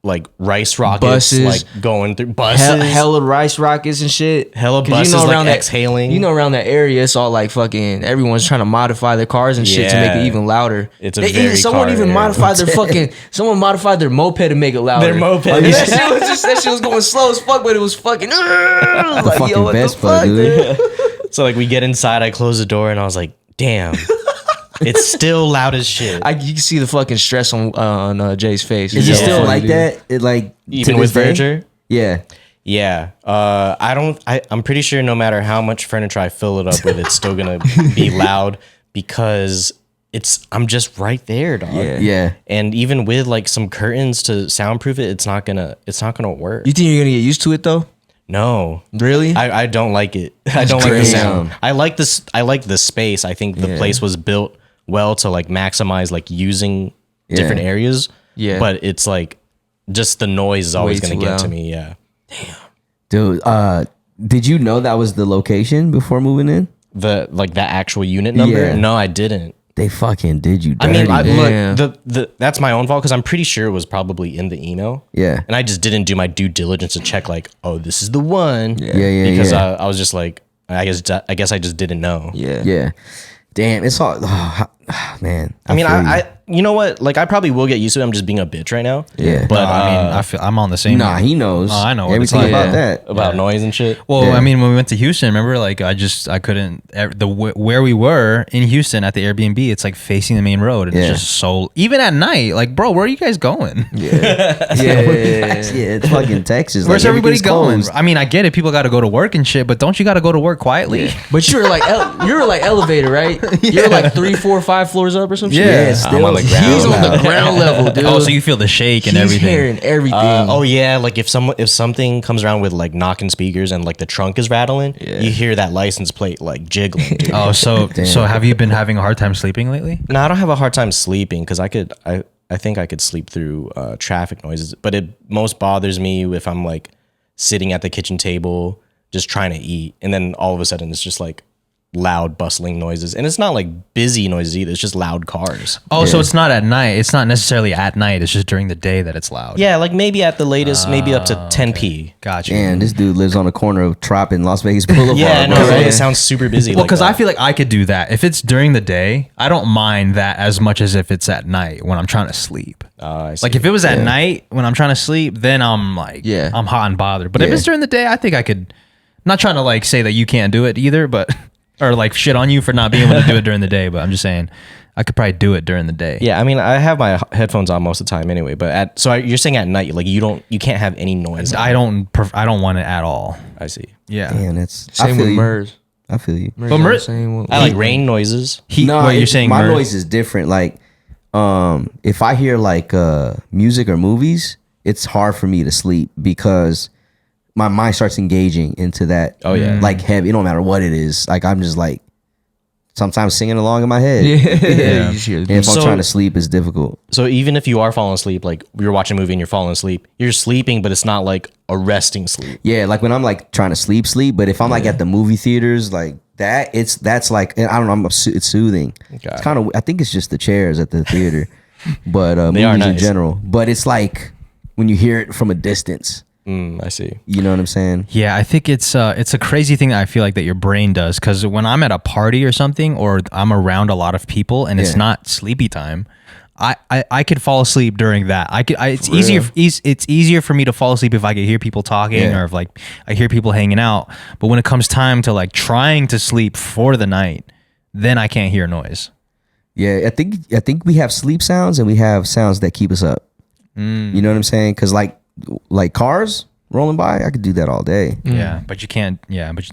like rice rockets Buses. like going through buses. Hella rice rockets and shit. Hella 'Cause buses, like, that, exhaling. You know, around that area, it's all like fucking everyone's trying to modify their cars and shit to make it Yeah. even louder. It's a very someone car even area. modified their fucking someone modified their moped to make it louder. Their moped. That shit was going slow as fuck, but it was fucking like, fucking what Vespa, the fuck, dude. So like we get inside, I close the door, and I was like, damn, it's still loud as shit. You can see the fucking stress on Jay's face. Is it Yeah. still funny, like dude. that? It like Even to with this day? furniture? Yeah. Yeah. I'm pretty sure no matter how much furniture I fill it up with, it's still gonna be loud because I'm just right there, dog. Yeah. Yeah. And even with like some curtains to soundproof it, it's not gonna work. You think you're gonna get used to it though? No. Really? I don't like it. I don't like the crazy. sound. I like this. I like the space. I think the place was built well to like maximize like using different areas. Yeah. But it's like just the noise is always Way gonna too get to loud. me. Yeah. Dude, did you know that was the location before moving in? The actual unit number. Yeah. No, I didn't. They fucking did you I dirty. mean, Damn. look, that's my own fault because I'm pretty sure it was probably in the email. yeah. And I just didn't do my due diligence to check like, oh, this is the one. Yeah, Because yeah. I was just like, I guess I just didn't know. yeah. Yeah. Damn, it's all man. I mean, feel you. I you know what? Like, I probably will get used to it. I'm just being a bitch right now. Yeah. But I feel I'm on the same. Nah, he knows. Oh, I know what it's everything like. about that. about noise and shit. Well, Yeah. I mean, when we went to Houston, remember, like I couldn't where we were in Houston at the Airbnb. It's like facing the main road, and Yeah. it's just so even at night. Like, bro, where are you guys going? Yeah, it's fucking Texas. Where's like, everybody everything's going? closed. I mean, I get it. People got to go to work and shit, but don't you got to go to work quietly? But you were like elevator, right? You were like 3, 4, 5 floors up or some shit. Yeah. Yeah, I'm on the ground. He's on the now. ground level, dude. Oh, so you feel the shake and He's everything. hearing everything. Oh yeah, like if something comes around with like knocking speakers and like the trunk is rattling, you hear that license plate like jiggling. Dude. Oh, so have you been having a hard time sleeping lately? No, I don't have a hard time sleeping because I think I could sleep through traffic noises, but it most bothers me if I'm like sitting at the kitchen table just trying to eat, and then all of a sudden it's just like loud bustling noises, and it's not like busy noises either. It's just loud cars. Oh, so it's not at night. It's not necessarily at night. It's just during the day that it's loud. Yeah, like maybe at the latest, maybe up to 10p. Gotcha. Man, this dude lives on the corner of Trop and Las Vegas Boulevard. Yeah, no, bro. right? It sounds super busy. Well, like because I that. feel like I could do that. If it's during the day, I don't mind that as much as if it's at night when I'm trying to sleep. I see. Like if it was at night when I'm trying to sleep, then I'm like, Yeah. I'm hot and bothered. But if Yeah. it's during the day, I think I could. I'm not trying to like say that you can't do it either, but or like shit on you for not being able to do it during the day. But I'm just saying I could probably do it during the day. Yeah, I mean, I have my headphones on most of the time anyway. But you're saying at night, like you can't have any noise. I don't want it at all. I see. Yeah. Damn, that's Same I feel with you. Merz. I feel you. Merz But on the Merz- same one. I like rain noises. No, what you're it's- saying, my Merz? noise is different. Like, if I hear like music or movies, it's hard for me to sleep because my mind starts engaging into that. Oh, yeah. Like heavy. It don't matter what it is. Like I'm just like sometimes singing along in my head. Yeah. You just hear And if I'm So- trying to sleep, it's difficult. So even if you are falling asleep, like you're watching a movie and you're falling asleep, you're sleeping, but it's not like a resting sleep. Yeah, like when I'm like trying to sleep, but if I'm like at the movie theaters, like that's like, I don't know, it's soothing. Okay. It's kind of, I think it's just the chairs at the theater, but They are movies in nice. general. But it's like when you hear it from a distance, I see. you know what I'm saying? Yeah, I think it's a crazy thing that I feel like that your brain does, because when I'm at a party or something, or I'm around a lot of people and it's Yeah. not sleepy time, I could fall asleep during that. It's easier for me to fall asleep if I could hear people talking Yeah. or if like I hear people hanging out. But when it comes time to like trying to sleep for the night, then I can't hear noise. Yeah, I think we have sleep sounds and we have sounds that keep us up. You know what I'm saying? Because like cars rolling by, I could do that all day. Yeah, but you can't. Yeah, but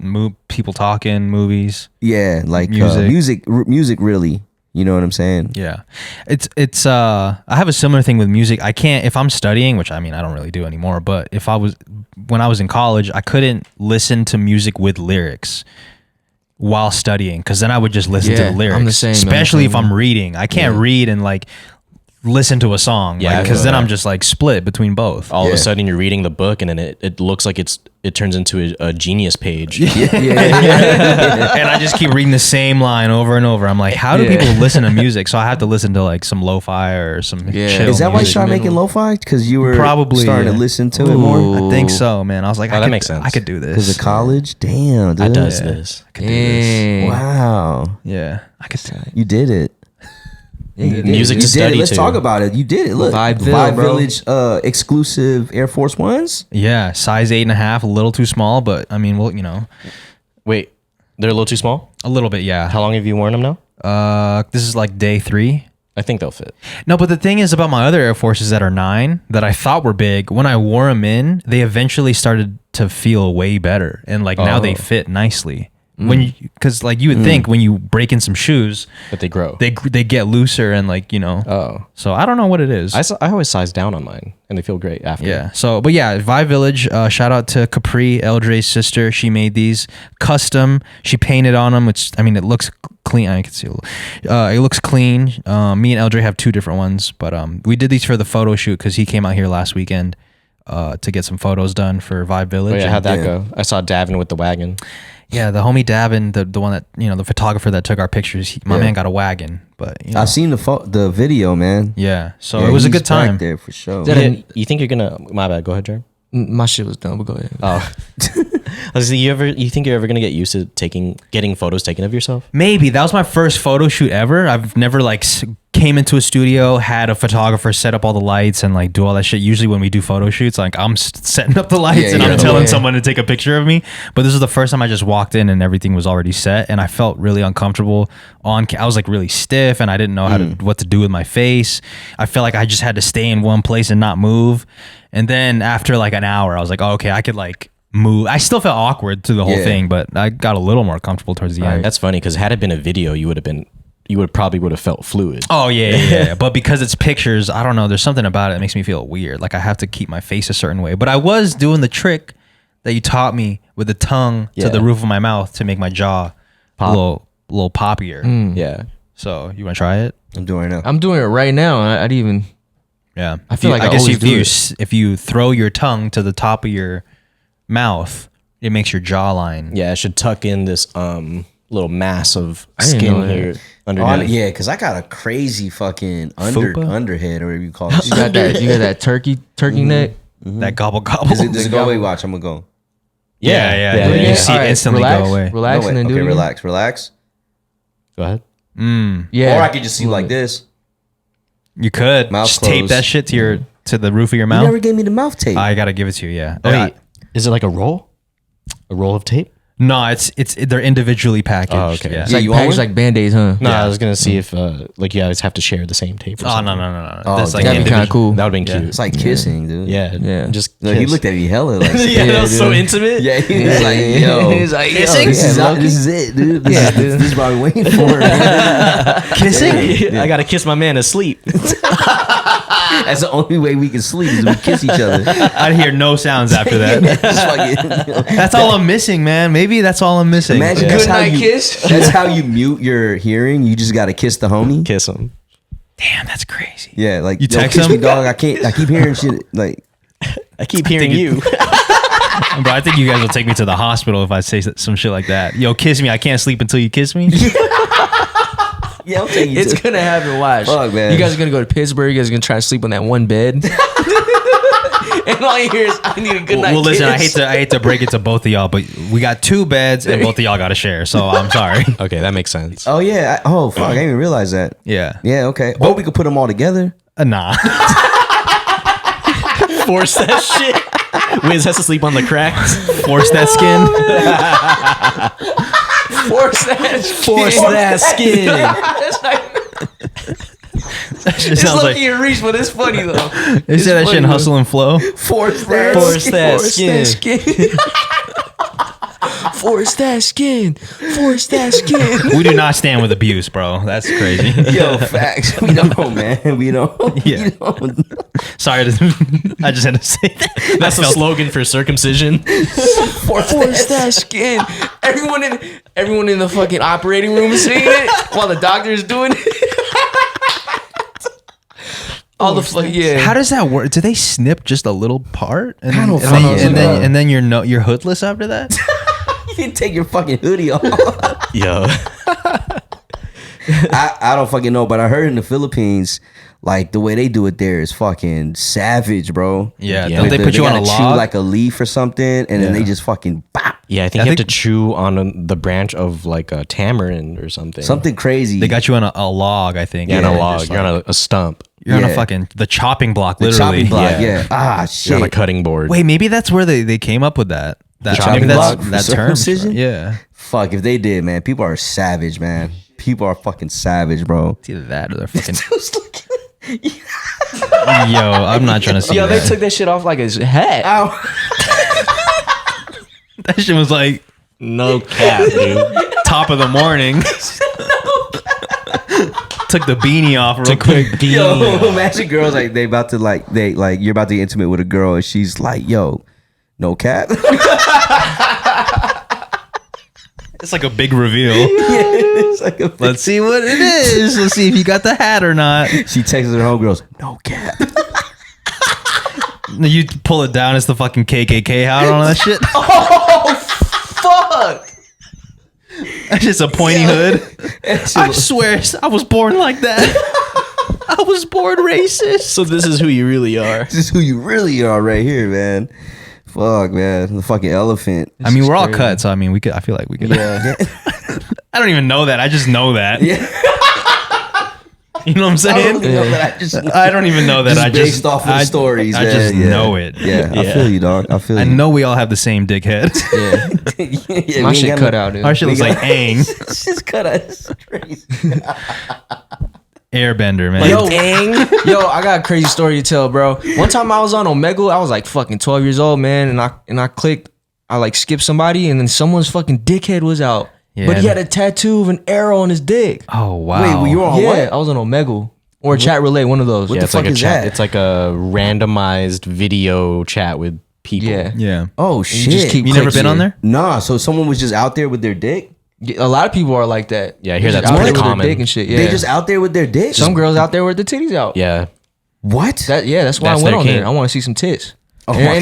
people talking, movies. Yeah, like Music. music really. You know what I'm saying? Yeah, it's I have a similar thing with music. I can't, if I'm studying, which I mean I don't really do anymore, but when I was in college, I couldn't listen to music with lyrics while studying, because then I would just listen to Yeah, the lyrics. I'm the same, especially if man. I'm reading. I can't read and like listen to a song, Yeah, I because feel then that. I'm just like split between both. All of Yeah. a sudden you're reading the book and then it looks like it turns into a genius page. And I just keep reading the same line over and over. I'm like, how do Yeah. people listen to music? So I have to listen to like some lo-fi or some Yeah. chill Is that why you music. started making lo-fi? Because you were Probably, starting to yeah. listen to it more? I think so, man. I was like, Oh, I that could, makes sense. I could do Because this. of college? Damn, dude. I does this. I could do this. Dang. Wow. Yeah, I could do it. You did it. Music You to did study it. Let's to. talk about it. You did it. Look, Vybe Vybe bro. Village exclusive Air Force Ones. Yeah, size 8.5, a little too small, but I mean, well, Wait, they're a little too small? a little bit, yeah. How long have you worn them now? This is like day 3. I think they'll fit. No, but the thing is about my other Air Forces that are 9 that I thought were big, when I wore them in, they eventually started to feel way better, and like now they fit nicely. Because like you would think when you break in some shoes, But they grow. they get looser and like Oh. So I don't know what it is. I always size down on mine and they feel great after. Yeah. So, but yeah, Vybe Village. Shout out to Capri, Eldre's sister. She made these custom. She painted on them, which I mean, it looks clean. I can see. It looks clean. Me and Eldre have 2 different ones, but we did these for the photo shoot because he came out here last weekend to get some photos done for Vybe Village. Oh, yeah, how'd that Yeah. go? I saw Davin with the wagon. Yeah, the homie Davin, the one that the photographer that took our pictures. My man got a wagon, but I've seen the video, man. yeah. So Yeah, it was a he's good time. back there for sure. That- Yeah, you think you're gonna? My bad. Go ahead, Jeremy. My shit was done, but go ahead. Oh, I was like, you think you're ever gonna get used to getting photos taken of yourself? Maybe that was my first photo shoot ever. I've never like came into a studio, had a photographer set up all the lights and like do all that shit. Usually when we do photo shoots, like I'm setting up the lights Yeah, and I'm yeah. telling Yeah. someone to take a picture of me. But this is the first time I just walked in and everything was already set, and I felt really uncomfortable. I was like really stiff, and I didn't know what to do with my face. I felt like I just had to stay in one place and not move. And then after like an hour, I was like, oh, okay, I could like move. I still felt awkward through the whole Yeah. thing, but I got a little more comfortable towards the end. That's funny because had it been a video, you would probably have felt fluid. Oh yeah. But because it's pictures, I don't know. There's something about it that makes me feel weird. Like I have to keep my face a certain way. But I was doing the trick that you taught me with the tongue to Yeah. the roof of my mouth to make my jaw Pop. a little poppier. Yeah. So you want to try it? I'm doing it now. I'm doing it right now. I'd even. Yeah. I feel like I guess always if do you it. if you throw your tongue to the top of your mouth, it makes your jawline. Yeah, it should tuck in this little mass of I didn't know skin that. here Oh, underneath. yeah, because I got a crazy fucking Fupa? underhead, or whatever you call it. You got that turkey neck. That gobble gobble. Does it go away? Watch, I'm gonna go. Yeah. yeah. You see it instantly relax, go away. Relax No, and wait, then do okay, it. Again. relax. Go ahead. Yeah. Or I could just see like this. You could Mouth just tape closed. that shit to the roof of your You mouth. never gave me the mouth tape. I gotta give it to you. Yeah. Oh, wait, is it like a roll? A roll of tape? No, they're individually packaged. Oh, okay. Yeah. It's like you want packaged one? like Band-Aids, huh? No, I was gonna see if like you guys have to share the same tape. Or Oh something. no. Oh, That's like That'd be kind of individual. cool. That would have been cute. It's like kissing, dude. Yeah, Yeah. Just Like, he kiss. looked at me hella like, yeah, that was so dude. intimate. yeah, he was like, yo, He's like, yo, this is, yeah, this is it, dude. This, Yeah, is, dude. this is what I'm waiting for. Kissing? I gotta kiss my man asleep. That's the only way we can sleep is we kiss each other. I'd hear no sounds after that. That's all I'm missing, man. Maybe that's all I'm missing. Imagine Good night kiss. That's how you mute your hearing. You just gotta kiss the homie. Kiss him. Damn, that's crazy. Yeah, like You text kiss him? me, dog. I keep hearing shit like. I keep hearing you. Bro, I think you guys will take me to the hospital if I say some shit like that. Yo, kiss me. I can't sleep until you kiss me. Yeah, I'll take you. It's gonna happen. Watch. Fuck, man. You guys are gonna go to Pittsburgh. You guys are gonna try to sleep on that one bed. And all you hear is, I need a good night Well, listen, kiss. I hate to break it to both of y'all, but we got 2 beds and both of y'all got to share. So I'm sorry. Okay, that makes sense. Oh yeah. Oh fuck! I didn't even realize that. Yeah. Yeah. Okay. Or we could put them all together. Nah. Force that shit. Wiz has to sleep on the cracks. Force that skin. Force that skin. Force that skin. That's like, That shit it's sounds lucky like you reach, but it's funny though. they said that shit in Hustle and Flow. Force that. Force that skin. Force that skin. Force that skin. We do not stand with abuse, bro. That's crazy. Yo, facts. We don't, man. We don't. Yeah. We don't. Sorry, I just had to say that. That's the slogan for circumcision. Force that skin. Everyone in the fucking operating room is saying it while the doctor is doing it. All the yeah. How does that work? Do they snip just a little part, and I don't then, fucking know. and then you're hoodless after that? You didn't take your fucking hoodie off. Yo. I don't fucking know, but I heard in the Philippines, like the way they do it there is fucking savage, bro. Yeah, Yeah. don't they put you on a gotta chew log? like a leaf or something, and then they just fucking bop. Yeah, I think you have to chew on the branch of like a tamarind or something. Something crazy. They got you on a log, I think. Yeah, on a And log. just You're on a stump. You're on a Yeah. fucking the chopping block, the literally. chopping block. Yeah. Yeah. Ah, shit. You're on a cutting board. Wait, maybe that's where they came up with that. That chopping maybe that's block for that term. circumcision? Yeah, Fuck, if they did, man, people are savage, man. People are fucking savage, bro. it's either that or they're fucking. Yo, I'm not trying to see Yo, that. they took that shit off like his hat. That shit was like No cap, dude. top of the morning. Took the beanie off real quick. Yo, imagine girls like you're about to get intimate with a girl and she's like, yo, no cap. It's like a big reveal. It's like a Let's see what it is. Let's see if you got the hat or not. She texts her homegirls, no cap. You pull it down, it's the fucking KKK hat on that shit. Fuck. That's just a pointy hood. I swear, I was born like that. I was born racist. So this is who you really are. This is who you really are right here, man. Fuck, man. The fucking elephant. I mean, we're all cut, so I mean, we could. I feel like we could. Yeah. I don't even know that. I just know that. Yeah. You know what I'm I saying? don't even know that. I don't even know that. Just I based off of the stories. I just know it. Yeah, I feel you, dog. I feel you. I know we all have the same dickhead. Yeah, My we shit ain't cut got out, dude. Our shit looks like Aang, It's just cut out. It's crazy. Airbender, man. Yo, I got a crazy story to tell, bro. One time I was on Omegle, I was like fucking 12 years old, man, and I clicked, I like skipped somebody, and then someone's fucking dickhead was out, but he had a tattoo of an arrow on his dick. Oh wow. Wait, well, you were on Yeah, what? I was on Omegle or Chat Relay, one of those. What Yeah, the it's like fuck a is chat. that? It's like a randomized video chat with people. Yeah. Yeah. Oh, You shit. just keep You never clicking. been on there? Nah, so someone was just out there with their dick? A lot of people are like that. Yeah, I hear They're that's just out pretty there with their common. dick and shit. Yeah, They just out there with their dick? some girls out there with the titties out. Yeah. What? That's why That's I went their on kink. there. I want to see some tits. And my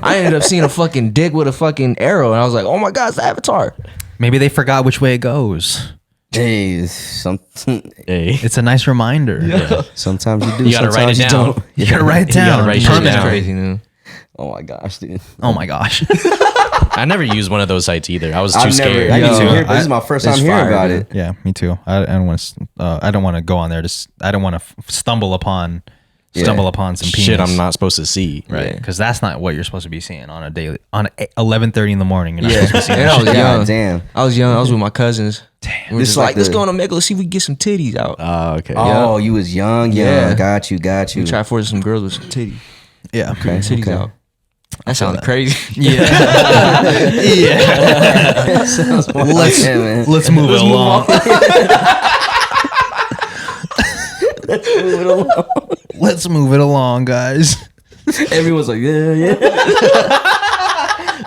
I ended up seeing a fucking dick with a fucking arrow, and I was like, oh my god, it's the Avatar. Maybe they forgot which way it goes. Hey, Hey. It's a nice reminder. Yeah. sometimes you do. You gotta write sometimes it you down. don't. You gotta write it You down. gotta write shit Permanent. down. Crazy, man. Oh my gosh, dude. Oh my gosh. I never used one of those sites either. I was too I've scared. never. I Me need to too. hear, this is my first time It's hearing fire, about dude. it. Yeah, me too. I don't want to. I don't want to go on there. I don't want to stumble upon some penis. Shit I'm not supposed to see. right, because that's not what you're supposed to be seeing on a daily on 11:30 in the morning. You're not Yeah. supposed to be seeing And that I was shit. God young. damn. I was young. I was with my cousins. Damn. We were This just like like, let's the- go on Omegle. Let's see if we can get some titties out. Okay. Oh, you was young. Yeah. Got you. We try for some girls with some titties. Yeah. Okay, Titties okay. out. That sounds crazy. Yeah. Yeah. Sounds more Let's- like that, man. Let's move it along. Move it along. let's move it along, guys. Everyone's like, yeah.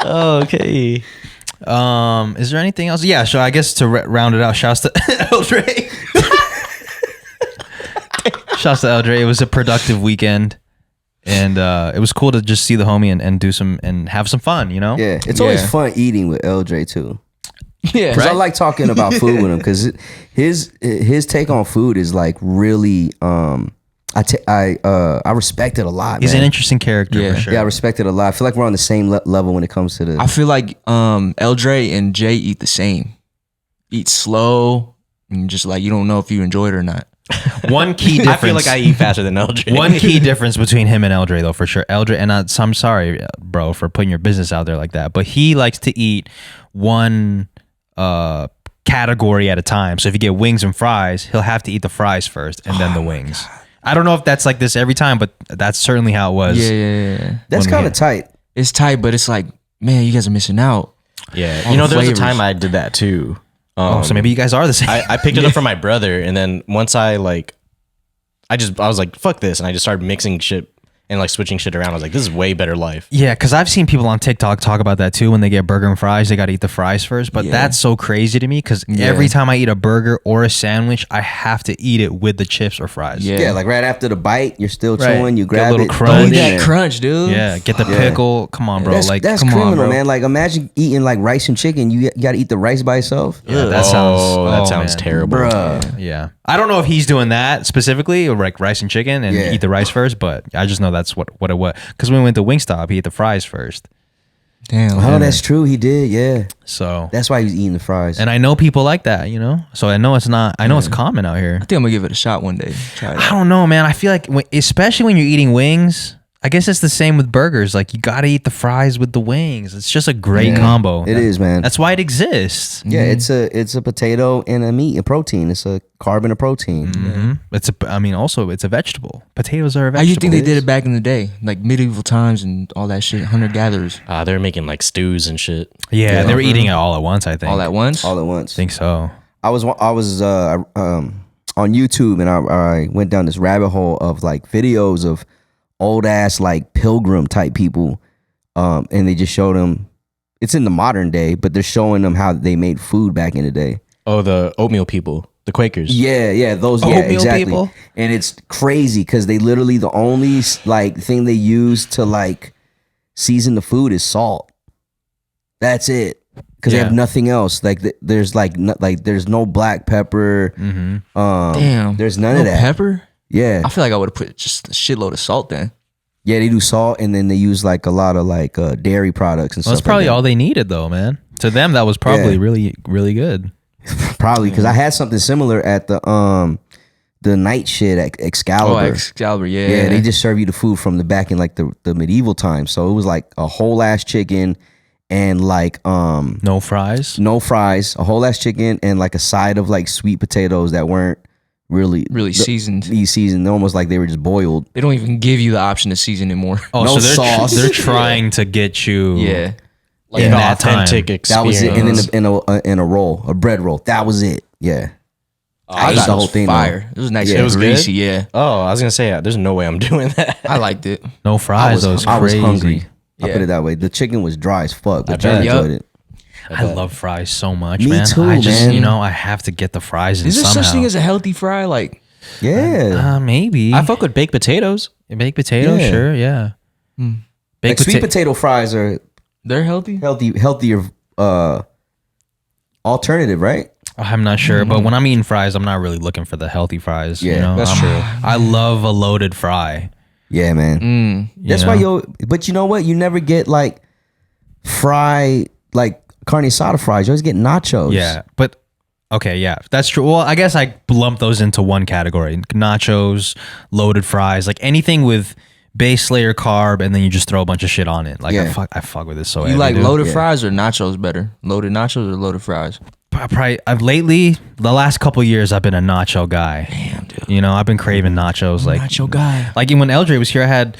Okay. Is there anything else? Yeah, so I guess to round it out, shouts to Eldre. Shouts to Eldre. It was a productive weekend. And it was cool to just see the homie and do some and have some fun, you know? Yeah, it's always fun eating with LJ too. Yeah, Because I like talking about food with him because his take on food is like really I respect it a lot. He's man. an interesting character Yeah. for sure. Yeah, I respect it a lot. I feel like we're on the same level when it comes to the. I feel like Eldre and Jay eat the same. Eat slow and just like you don't know if you enjoy it or not. One key difference. I feel like I eat faster than LJ. One key difference between him and Eldre, though, for sure. Eldre, and I'm sorry, bro, for putting your business out there like that, but he likes to eat one category at a time. So if you get wings and fries, he'll have to eat the fries first and then the wings. I don't know if that's like this every time, but that's certainly how it was. Yeah. That's when we kind of had- tight. It's tight, but it's like, man, you guys are missing out. Yeah. All You know, the there was a flavors. time I did that too. So maybe you guys are the same. I picked it up from my brother, and then once I was like, fuck this, and I just started mixing shit and like switching shit around. I was like, this is way better life. Yeah, because I've seen people on TikTok talk about that too. When they get burger and fries, they got to eat the fries first. But that's so crazy to me because every time I eat a burger or a sandwich, I have to eat it with the chips or fries. Yeah. Yeah, like right after the bite, you're still Right. chewing. You Get a grab little it, crunch. throw it Eat in that there. crunch, dude. Yeah, get the pickle. Come on, bro. That's come criminal, on, bro. man. Like imagine eating like rice and chicken. You got to eat the rice by itself. Yeah, that sounds man. terrible. Bruh. Yeah, I don't know if he's doing that specifically, or like rice and chicken, and eat the rice first. But I just know that's what it was. Because when we went to Wingstop, he ate the fries first. Damn. Oh, that's true. He did. Yeah, So that's why he was eating the fries. and I know people like that, you know. So I know it's not. I know it's common out here. I think I'm gonna give it a shot one day. Try it I out. don't know, man. I feel like, especially when you're eating wings, I guess it's the same with burgers. Like you got to eat the fries with the wings. It's just a great combo. It is, man. That's why it exists. Yeah, it's a potato and a meat, a protein. It's a carb and a protein. Also it's a vegetable. Potatoes are a How vegetable. you think they did it back in the day, like medieval times and all that shit, hunter gatherers, They're making like stews and shit. Yeah, they were eating it all at once. I think. all at once? All at once. I think so. I was on YouTube and I went down this rabbit hole of like videos of old ass like pilgrim type people, and they just showed them. It's in the modern day, but they're showing them how they made food back in the day. Oh, the oatmeal people, the Quakers. Yeah, those. Yeah, Oatmeal exactly. people? And it's crazy because they literally the only like thing they use to like season the food is salt. That's it. Because they Yeah. have nothing else. Like there's like there's no black pepper. Damn. There's none no of that. pepper? Yeah, I feel like I would have put just a shitload of salt then. yeah. They do salt, and then they use like a lot of like dairy products and Well, that's stuff. probably like all they needed, though, man. To them, that was probably Yeah. really, really good. that. Probably because I had something similar at the night shit at Excalibur. Oh, Excalibur, yeah. Yeah, they just serve you the food from the back in like the medieval times. So it was like a whole ass chicken and like No fries. no fries, a whole ass chicken and like a side of like sweet potatoes that weren't really seasoned. seasoned, almost like they were just boiled. They don't even give you the option to season it more. Oh, No so they're sauce. they're trying to get you. Yeah. Like in an that authentic time. experience. That was it, and then in a roll, a bread roll. That was it. Yeah, I ate got the whole thing, fire. It was nice. Yeah. It It was was good? greasy, yeah. Oh, I was gonna say, there's no way I'm doing that. I liked it. No fries. That was I was crazy. hungry. I Yeah. put it that way. The chicken was dry as fuck, but I John bet. enjoyed Yup. it. I love fries so much, Me man. too, I just, man. I have to get the fries in Is there somehow. such thing as a healthy fry? Like, Yeah, Maybe. I fuck with baked potatoes. Baked potatoes, Yeah. sure, yeah. like Baked sweet potato fries are they're healthy? healthier alternative, right? I'm not sure, but when I'm eating fries, I'm not really looking for the healthy fries. Yeah, that's true. I love a loaded fry. Yeah, man. That's why but you know what? You never get like fry like carne asada fries. You always get nachos. Yeah, but okay, yeah, that's true. Well, I guess I lump those into one category: nachos, loaded fries, like anything with base layer carb, and then you just throw a bunch of shit on it. Like Yeah. I fuck with this so. You heavy, like dude. loaded Yeah. fries or nachos better? Loaded nachos or loaded fries? I've lately the last couple years I've been a nacho guy. Damn, dude. You know, I've been craving nachos. Like Nacho guy. Like when Eldre was here, I had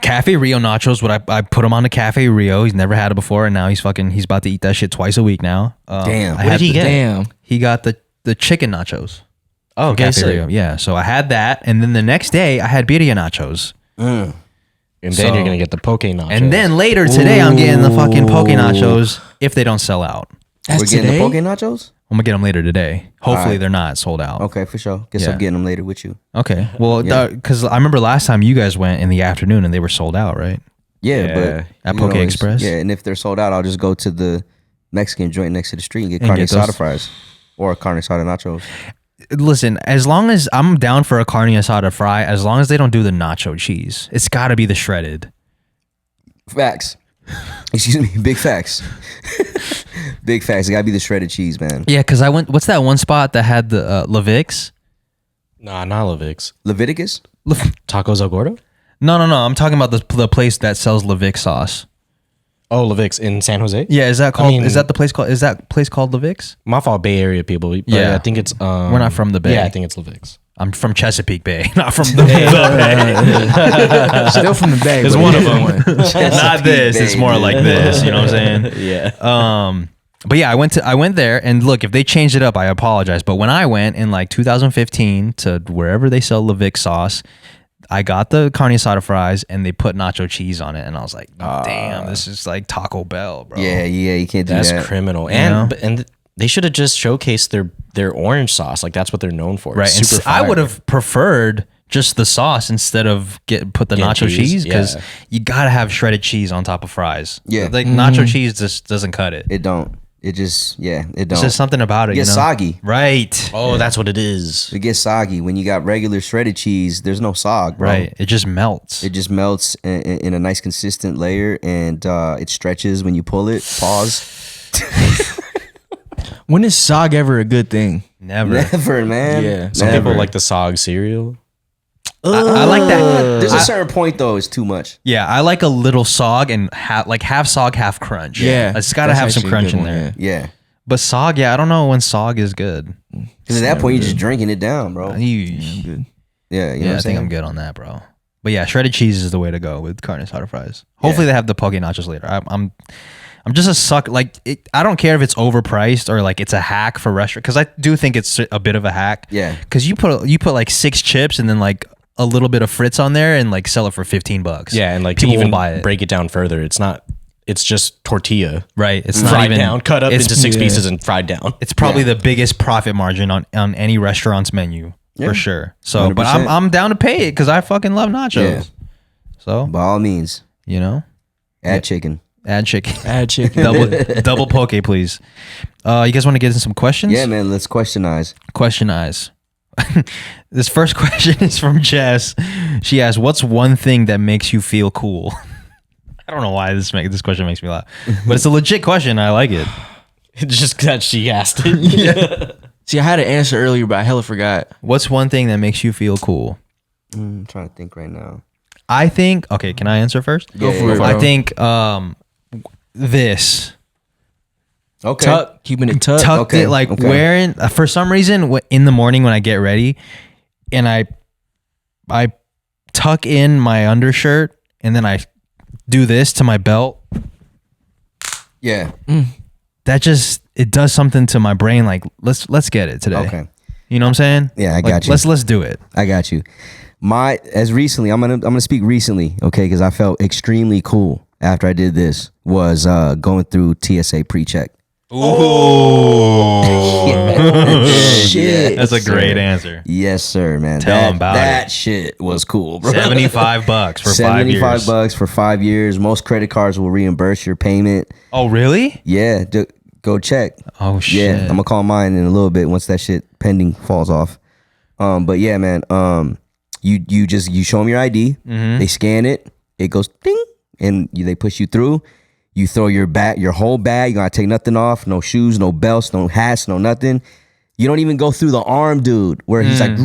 Cafe Rio nachos. I put him on the Cafe Rio. He's never had it before, and now he's about to eat that shit twice a week now. Damn. I What had did he get? Damn. He got the chicken nachos. Oh, from okay, Cafe sick. Rio. Yeah, so I had that, and then the next day I had birria nachos. And then So- you're gonna get the poke nachos. And then later today, I'm getting the fucking poke nachos if they don't sell out. That's We're getting today? the poke nachos? I'm gonna get them later today. Hopefully Alright. they're not sold out. Okay, for sure. Guess Yeah. I'm getting them later with you. Okay. Well, Yeah. because I remember last time you guys went in the afternoon and they were sold out, right? Yeah, Yeah. but At you Poke know, it's- Express? Yeah, and if they're sold out, I'll just go to the Mexican joint next to the street and get And carne get those- asada fries or carne asada nachos. Listen, as long as I'm down for a carne asada fry, as long as they don't do the nacho cheese, it's got to be the shredded. Facts. Excuse me, big facts. Big facts. It gotta be the shredded cheese, man. Yeah, because I went. What's that one spot that had the Levix? Nah, not Levix. Leviticus? Tacos El Gordo? No. I'm talking about the place that sells Levix sauce. Oh, Levix in San Jose? Yeah, is that called? mean- is that the place called? Is that place called Levix? My fault, Bay Area people. But Yeah. I think it's We're not from the Bay. Yeah, I think it's Levix. I'm from Chesapeake Bay, not from the Bay. Still from the Bay. It's but one of different them. one. Not this. It's more like this. You know what I'm saying? Yeah. But yeah, I went there, and look, if they changed it up, I apologize. But when I went in like 2015 to wherever they sell Levix sauce, I got the carne asada fries, and they put nacho cheese on it, and I was like, damn, this is like Taco Bell, bro. Yeah, you can't do That's that. criminal. know? And they should have just showcased their orange sauce. Like that's what they're known for. Right. It's And super I fire. would have preferred just the sauce instead of put the Get nacho cheese, cheese because yeah. you gotta have shredded cheese on top of fries. Yeah. like nacho cheese just doesn't cut it. It don't. It just, it It's don't. just something about it. It gets you know? soggy. Right. Oh, that's what it is. It gets soggy. When you got regular shredded cheese, there's no sog, bro. Right. It just melts. It just melts in a nice consistent layer, and it stretches when you pull it. Pause. When is SOG ever a good thing? Never. Never, man. Yeah. Some Never. people like the SOG cereal. I like that. There's a certain point though, it's too much. Yeah, I like a little sog and half sog, half crunch. Yeah. It's got to That's have some actually a crunch good in one, there. yeah. Yeah. But sog, yeah, I don't know when sog is good. Because at that point, you're just drinking it down, bro. Eesh. Good. Yeah, you know Yeah, what I I'm saying? think I'm good on that, bro. But yeah, shredded cheese is the way to go with carne asada fries. Hopefully they have the poke nachos later. I'm just a suck. Like I don't care if it's overpriced or like it's a hack for restaurant because I do think it's a bit of a hack. Yeah. Because you put like 6 chips and then like a little bit of Fritz on there and like sell it for $15. Yeah, and like people to even will buy it. break it down further, it's just tortilla. Right. It's not Fried even down, cut up it's- into 6 yeah. pieces and fried down. It's probably the biggest profit margin on any restaurant's menu for sure. So, but 100%. I'm down to pay it because I fucking love nachos. Yeah. So By all means, you know, add chicken. add chicken, Add chicken. double poke, please. You guys want to get into some questions? Yeah, man, let's questionize. Question eyes. This first question is from Jess. She asked, "What's one thing that makes you feel cool?" I don't know why this question makes me laugh, but it's a legit question. I like it. It's just that she asked it. See, I had an answer earlier, but I hella forgot. What's one thing that makes you feel cool? I'm trying to think right now. I think. Okay, can I answer first? Go for it, I bro. think this Okay. Keeping it tucked. tucked okay, it like okay. wearing for some reason in the morning when I get ready, and I tuck in my undershirt and then I do this to my belt. Yeah. That just it does something to my brain. Like let's get it today. Okay. You know what I'm saying? Yeah, I Like, got you. Let's do it. I got you. As recently, I'm gonna speak recently, okay? Because I felt extremely cool after I did this. Was going through TSA pre-check. Shit. That's a great answer. Yes, sir, man. Tell 'em about that shit was cool, bro. $75 for 5 years. $75 for 5 years. Most credit cards will reimburse your payment. Oh really? Yeah, go check. Oh shit. Yeah, I'm gonna call mine in a little bit once that shit pending falls off. But yeah, man. You show them your ID. Mm-hmm. They scan it. It goes ding, and they push you through. You throw your whole bag. You gotta take nothing off. No shoes, no belts, no hats, no nothing. You don't even go through the arm, dude. Where he's like,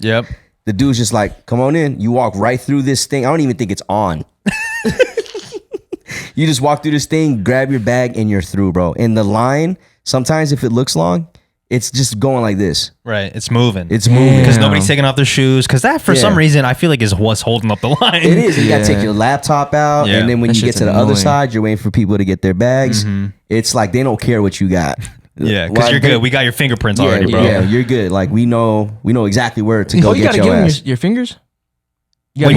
Yep. the dude's just like, come on in. You walk right through this thing. I don't even think it's on. You just walk through this thing, grab your bag, and you're through, bro. And the line, sometimes if it looks long, it's just going like this. Right. It's moving. It's moving. because Yeah. nobody's taking off their shoes. Because that, for some Yeah. reason, I feel like is what's holding up the line. It is. You gotta Yeah. take your laptop out, Yeah. and then when That you get shit's to the other annoying. side, you're waiting for people to get their bags. It's like they don't care what you got. Yeah, because you're good. We got your fingerprints already, bro. Yeah, you're good. Like we know exactly where to go you get gotta your give ass. them your fingers. When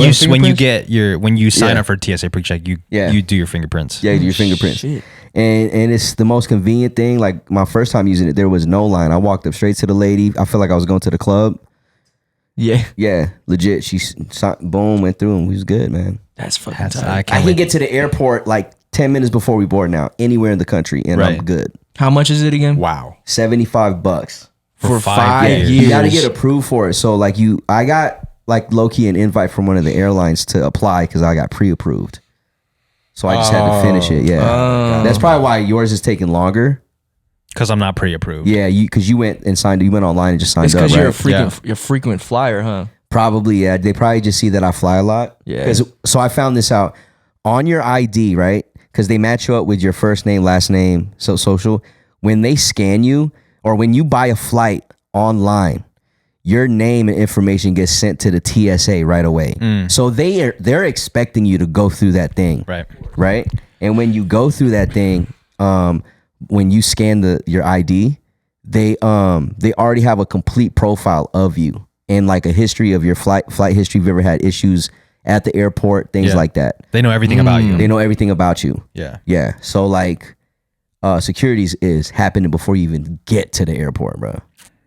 you sign Yeah. up for TSA pre-check, you do your fingerprints. Yeah, your fingerprints. Shit. And it's the most convenient thing. Like my first time using it, there was no line. I walked up straight to the lady. I felt like I was going to the club. Yeah, Yeah, legit. She boom went through and we was good, man. that's fucking That's- tight. I can get to the airport like 10 minutes before we board now, anywhere in the country, and I'm Right. good. How much is it again? Wow. $75 For 5 years. years. You got to get approved for it. So like I got like low key an invite from one of the airlines to apply because I got pre-approved. So I just had to finish it. Yeah, that's probably why yours is taking longer. Because I'm not pre-approved. Yeah, because you went and signed. You went online and just signed It's up. because Right? you're a frequent flyer, huh? Probably, yeah. They probably just see that I fly a lot. Yeah. So I found this out on your ID, right? Because they match you up with your first name, last name, so social. When they scan you or when you buy a flight online, your name and information gets sent to the TSA right away. So they're expecting you to go through that thing, Right. And when you go through that thing, when you scan your ID, they already have a complete profile of you and like a history of your flight history. If you've ever had issues at the airport, things like that. They know everything about you. They know everything about you. Yeah. Yeah. So like, securities is happening before you even get to the airport, bro.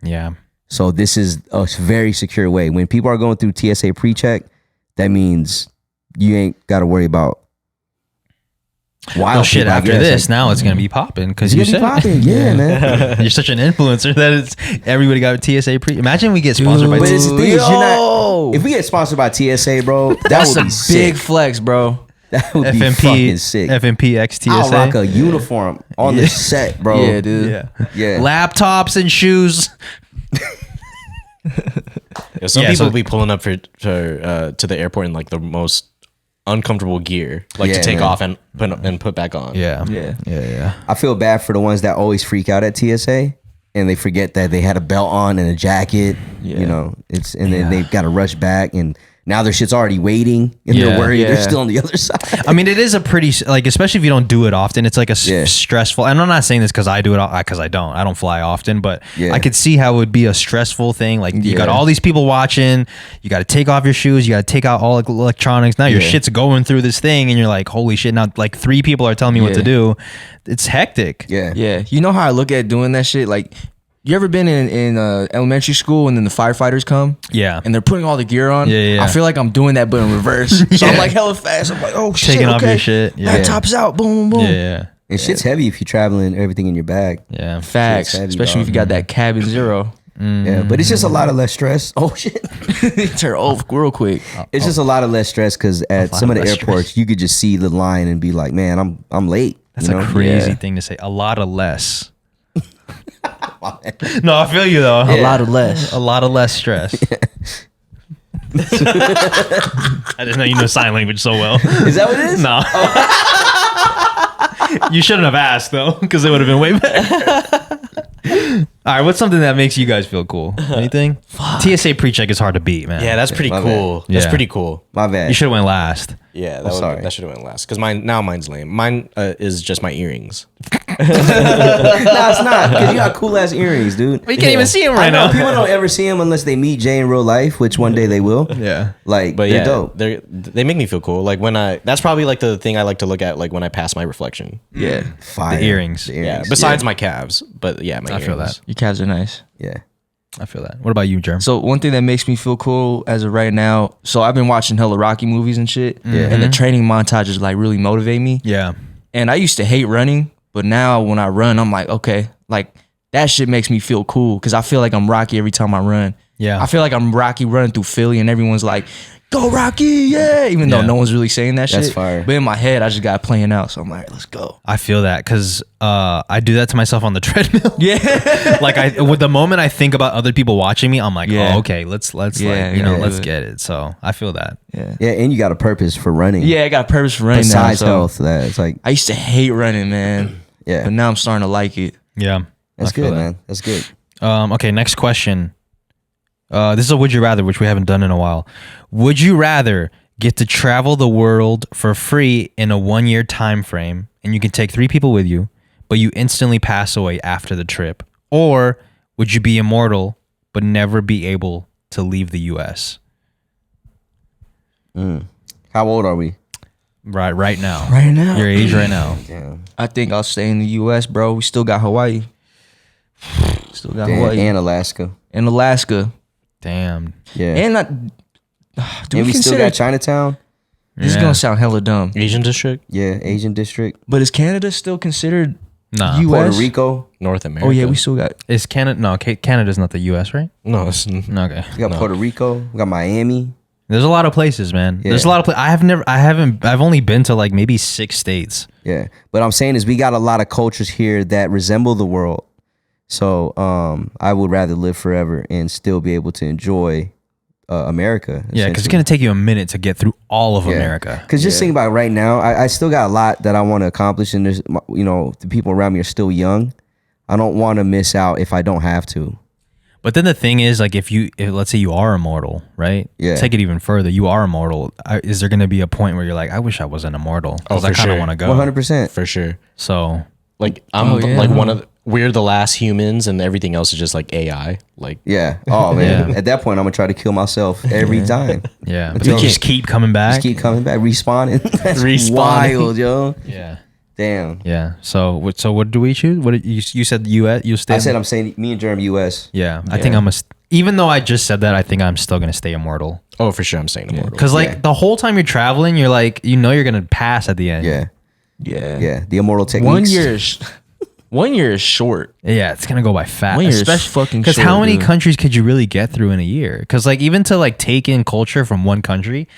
Yeah. So this is a very secure way. When people are going through TSA pre-check, that means you ain't got to worry about wild Well, shit, people, I after guess. this, Like, now it's going to be popping because it's you gonna said be popping. Yeah, man. you're such an influencer that it's everybody got a TSA pre. Imagine we get sponsored by But it's the thing is, you're Yo. not. If we get sponsored by TSA, bro, that That's would a be big sick. flex, bro. That would be FMP, fucking sick. FMP X TSA. I'll rock a uniform on the set, bro. Yeah, dude. Yeah. Yeah. Laptops and shoes. Yeah, some Yeah, people so- be pulling up to the airport in like the most uncomfortable gear, like Yeah, to take man. off and put back on. Yeah. Yeah. Yeah. I feel bad for the ones that always freak out at TSA and they forget that they had a belt on and a jacket. Yeah. You know, then they've got to rush back and now their shit's already waiting and Yeah. they're worried they're Yeah. still on the other side. I mean, it is a pretty, like, especially if you don't do it often, it's like a Yeah. stressful, and I'm not saying this because I do it, because I don't fly often, but Yeah. I could see how it would be a stressful thing. Like, you got Yeah. all these people watching, you got to take off your shoes, you got to take out all electronics. Now your Yeah. shit's going through this thing, and you're like, holy shit, now like 3 people are telling me what to Yeah. do. It's hectic. Yeah. Yeah. You know how I look at doing that shit? Like, you ever been in elementary school and then the firefighters come? Yeah. And they're putting all the gear on? Yeah. I feel like I'm doing that, but in reverse. So I'm like hella fast. I'm like, oh shit. Taking off okay. your shit. Yeah. Laptop's out. Boom, boom. Yeah. And shit's heavy if you're traveling, everything in your bag. Yeah. Facts. Shit's heavy, Especially dog. if you got that cabin zero. Yeah. But it's just a lot of less stress. Oh shit. Turn off real quick. It's just a lot of less stress because at some of the less airports you could just see the line and be like, man, I'm late. That's you know? a crazy Yeah. thing to say. A lot of less. No, I feel you though. A lot of less. A lot of less stress. I didn't know you know sign language so well. Is that what it is? No. You shouldn't have asked though, because it would have been way better. All right, what's something that makes you guys feel cool? Anything? TSA pre-check is hard to beat, man. Yeah, that's pretty my cool. bad. That's Yeah. pretty cool. My bad. You should have went last. Yeah, sorry. that should have went last because mine's lame. Mine is just my earrings. No, it's not. Because you got cool ass earrings, dude. But you can't even see him I right know now. people don't ever see them unless they meet Jay in real life, which one day they will. Yeah. Like, But they're yeah, dope. they make me feel cool. Like that's probably like the thing I like to look at, like when I pass my reflection. Yeah. Fire. The earrings. The Yeah. earrings. Besides my calves, but yeah, my I feel earrings. that. Your calves are nice. Yeah. I feel that. What about you, Jerm? So one thing that makes me feel cool as of right now, so I've been watching hella Rocky movies and shit. And the training montages like really motivate me. Yeah. And I used to hate running, but now when I run, I'm like, okay, like that shit makes me feel cool because I feel like I'm Rocky every time I run. Yeah. I feel like I'm Rocky running through Philly and everyone's like, go Rocky, yeah. Even though Yeah. no one's really saying that shit. That's fire. But in my head, I just got playing out. So I'm like, let's go. I feel that because I do that to myself on the treadmill. Yeah. Like with the moment I think about other people watching me, I'm like, Yeah. oh, okay, let's Yeah, like, yeah, let's do it. get it. So I feel that. Yeah. Yeah, and you got a purpose for running. Yeah, I got purpose for running now. Besides So health, that it's like, I used to hate running, man. yeah, But now I'm starting to like it. Yeah. that's I feel good, that. man. That's good. Okay, next question. This is a would you rather, which we haven't done in a while. Would you rather get to travel the world for free in a 1-year time frame, and you can take 3 people with you, but you instantly pass away after the trip? Or would you be immortal but never be able to leave the U.S.? How old are we? Right now. Right now. Your age right now. Damn. I think I'll stay in the U.S., bro. We still got Hawaii. Still got Damn. Hawaii. And Alaska. And Alaska. Damn. Yeah. And do and we still consider got Chinatown. this is Yeah. gonna sound hella dumb, Asian district, Yeah, Asian district. but is Canada still considered Nah. U.S.? Puerto Rico. North America. Oh yeah, we still got. Is Canada? No, Canada's not the U.S., right? No, it's, Okay. We got Puerto Rico. We got Miami. There's a lot of places, man. Yeah. There's a lot of I've only been to like maybe 6 states. Yeah. But I'm saying is we got a lot of cultures here that resemble the world. So I would rather live forever and still be able to enjoy America. Yeah, because it's gonna take you a minute to get through all of America. Because just think about it right now, I still got a lot that I want to accomplish, and there's, you know, the people around me are still young. I don't want to miss out if I don't have to. But then the thing is, like, if let's say you are immortal, right? Yeah. Take it even further. You are immortal. Is there going to be a point where you're like, I wish I wasn't immortal? Because Oh, I for kind of sure. want to go. 100%. for sure. So Like I'm Oh, yeah. like one of we're the last humans, and everything else is just like AI. Like Yeah. Oh man. Yeah. At that point, I'm gonna try to kill myself every time. yeah, but Until- they just keep coming back. Just keep coming back, respawning. That's Respawning. wild, yo. yeah, Damn. yeah. So what do we choose? What did you said? U.S. You stay. I said I'm saying me and Jerem U.S. Yeah, I think I'm a. Even though I just said that, I think I'm still gonna stay immortal. oh, for sure, I'm saying immortal. Because like Yeah. the whole time you're traveling, you're like, you're gonna pass at the end. Yeah. Yeah. Yeah. The immortal techniques. 1 year is 1 year is short. Yeah, it's gonna go by fast. 1 year is fucking because short, how many dude. countries could you really get through in a year? Because like even to like take in culture from one country,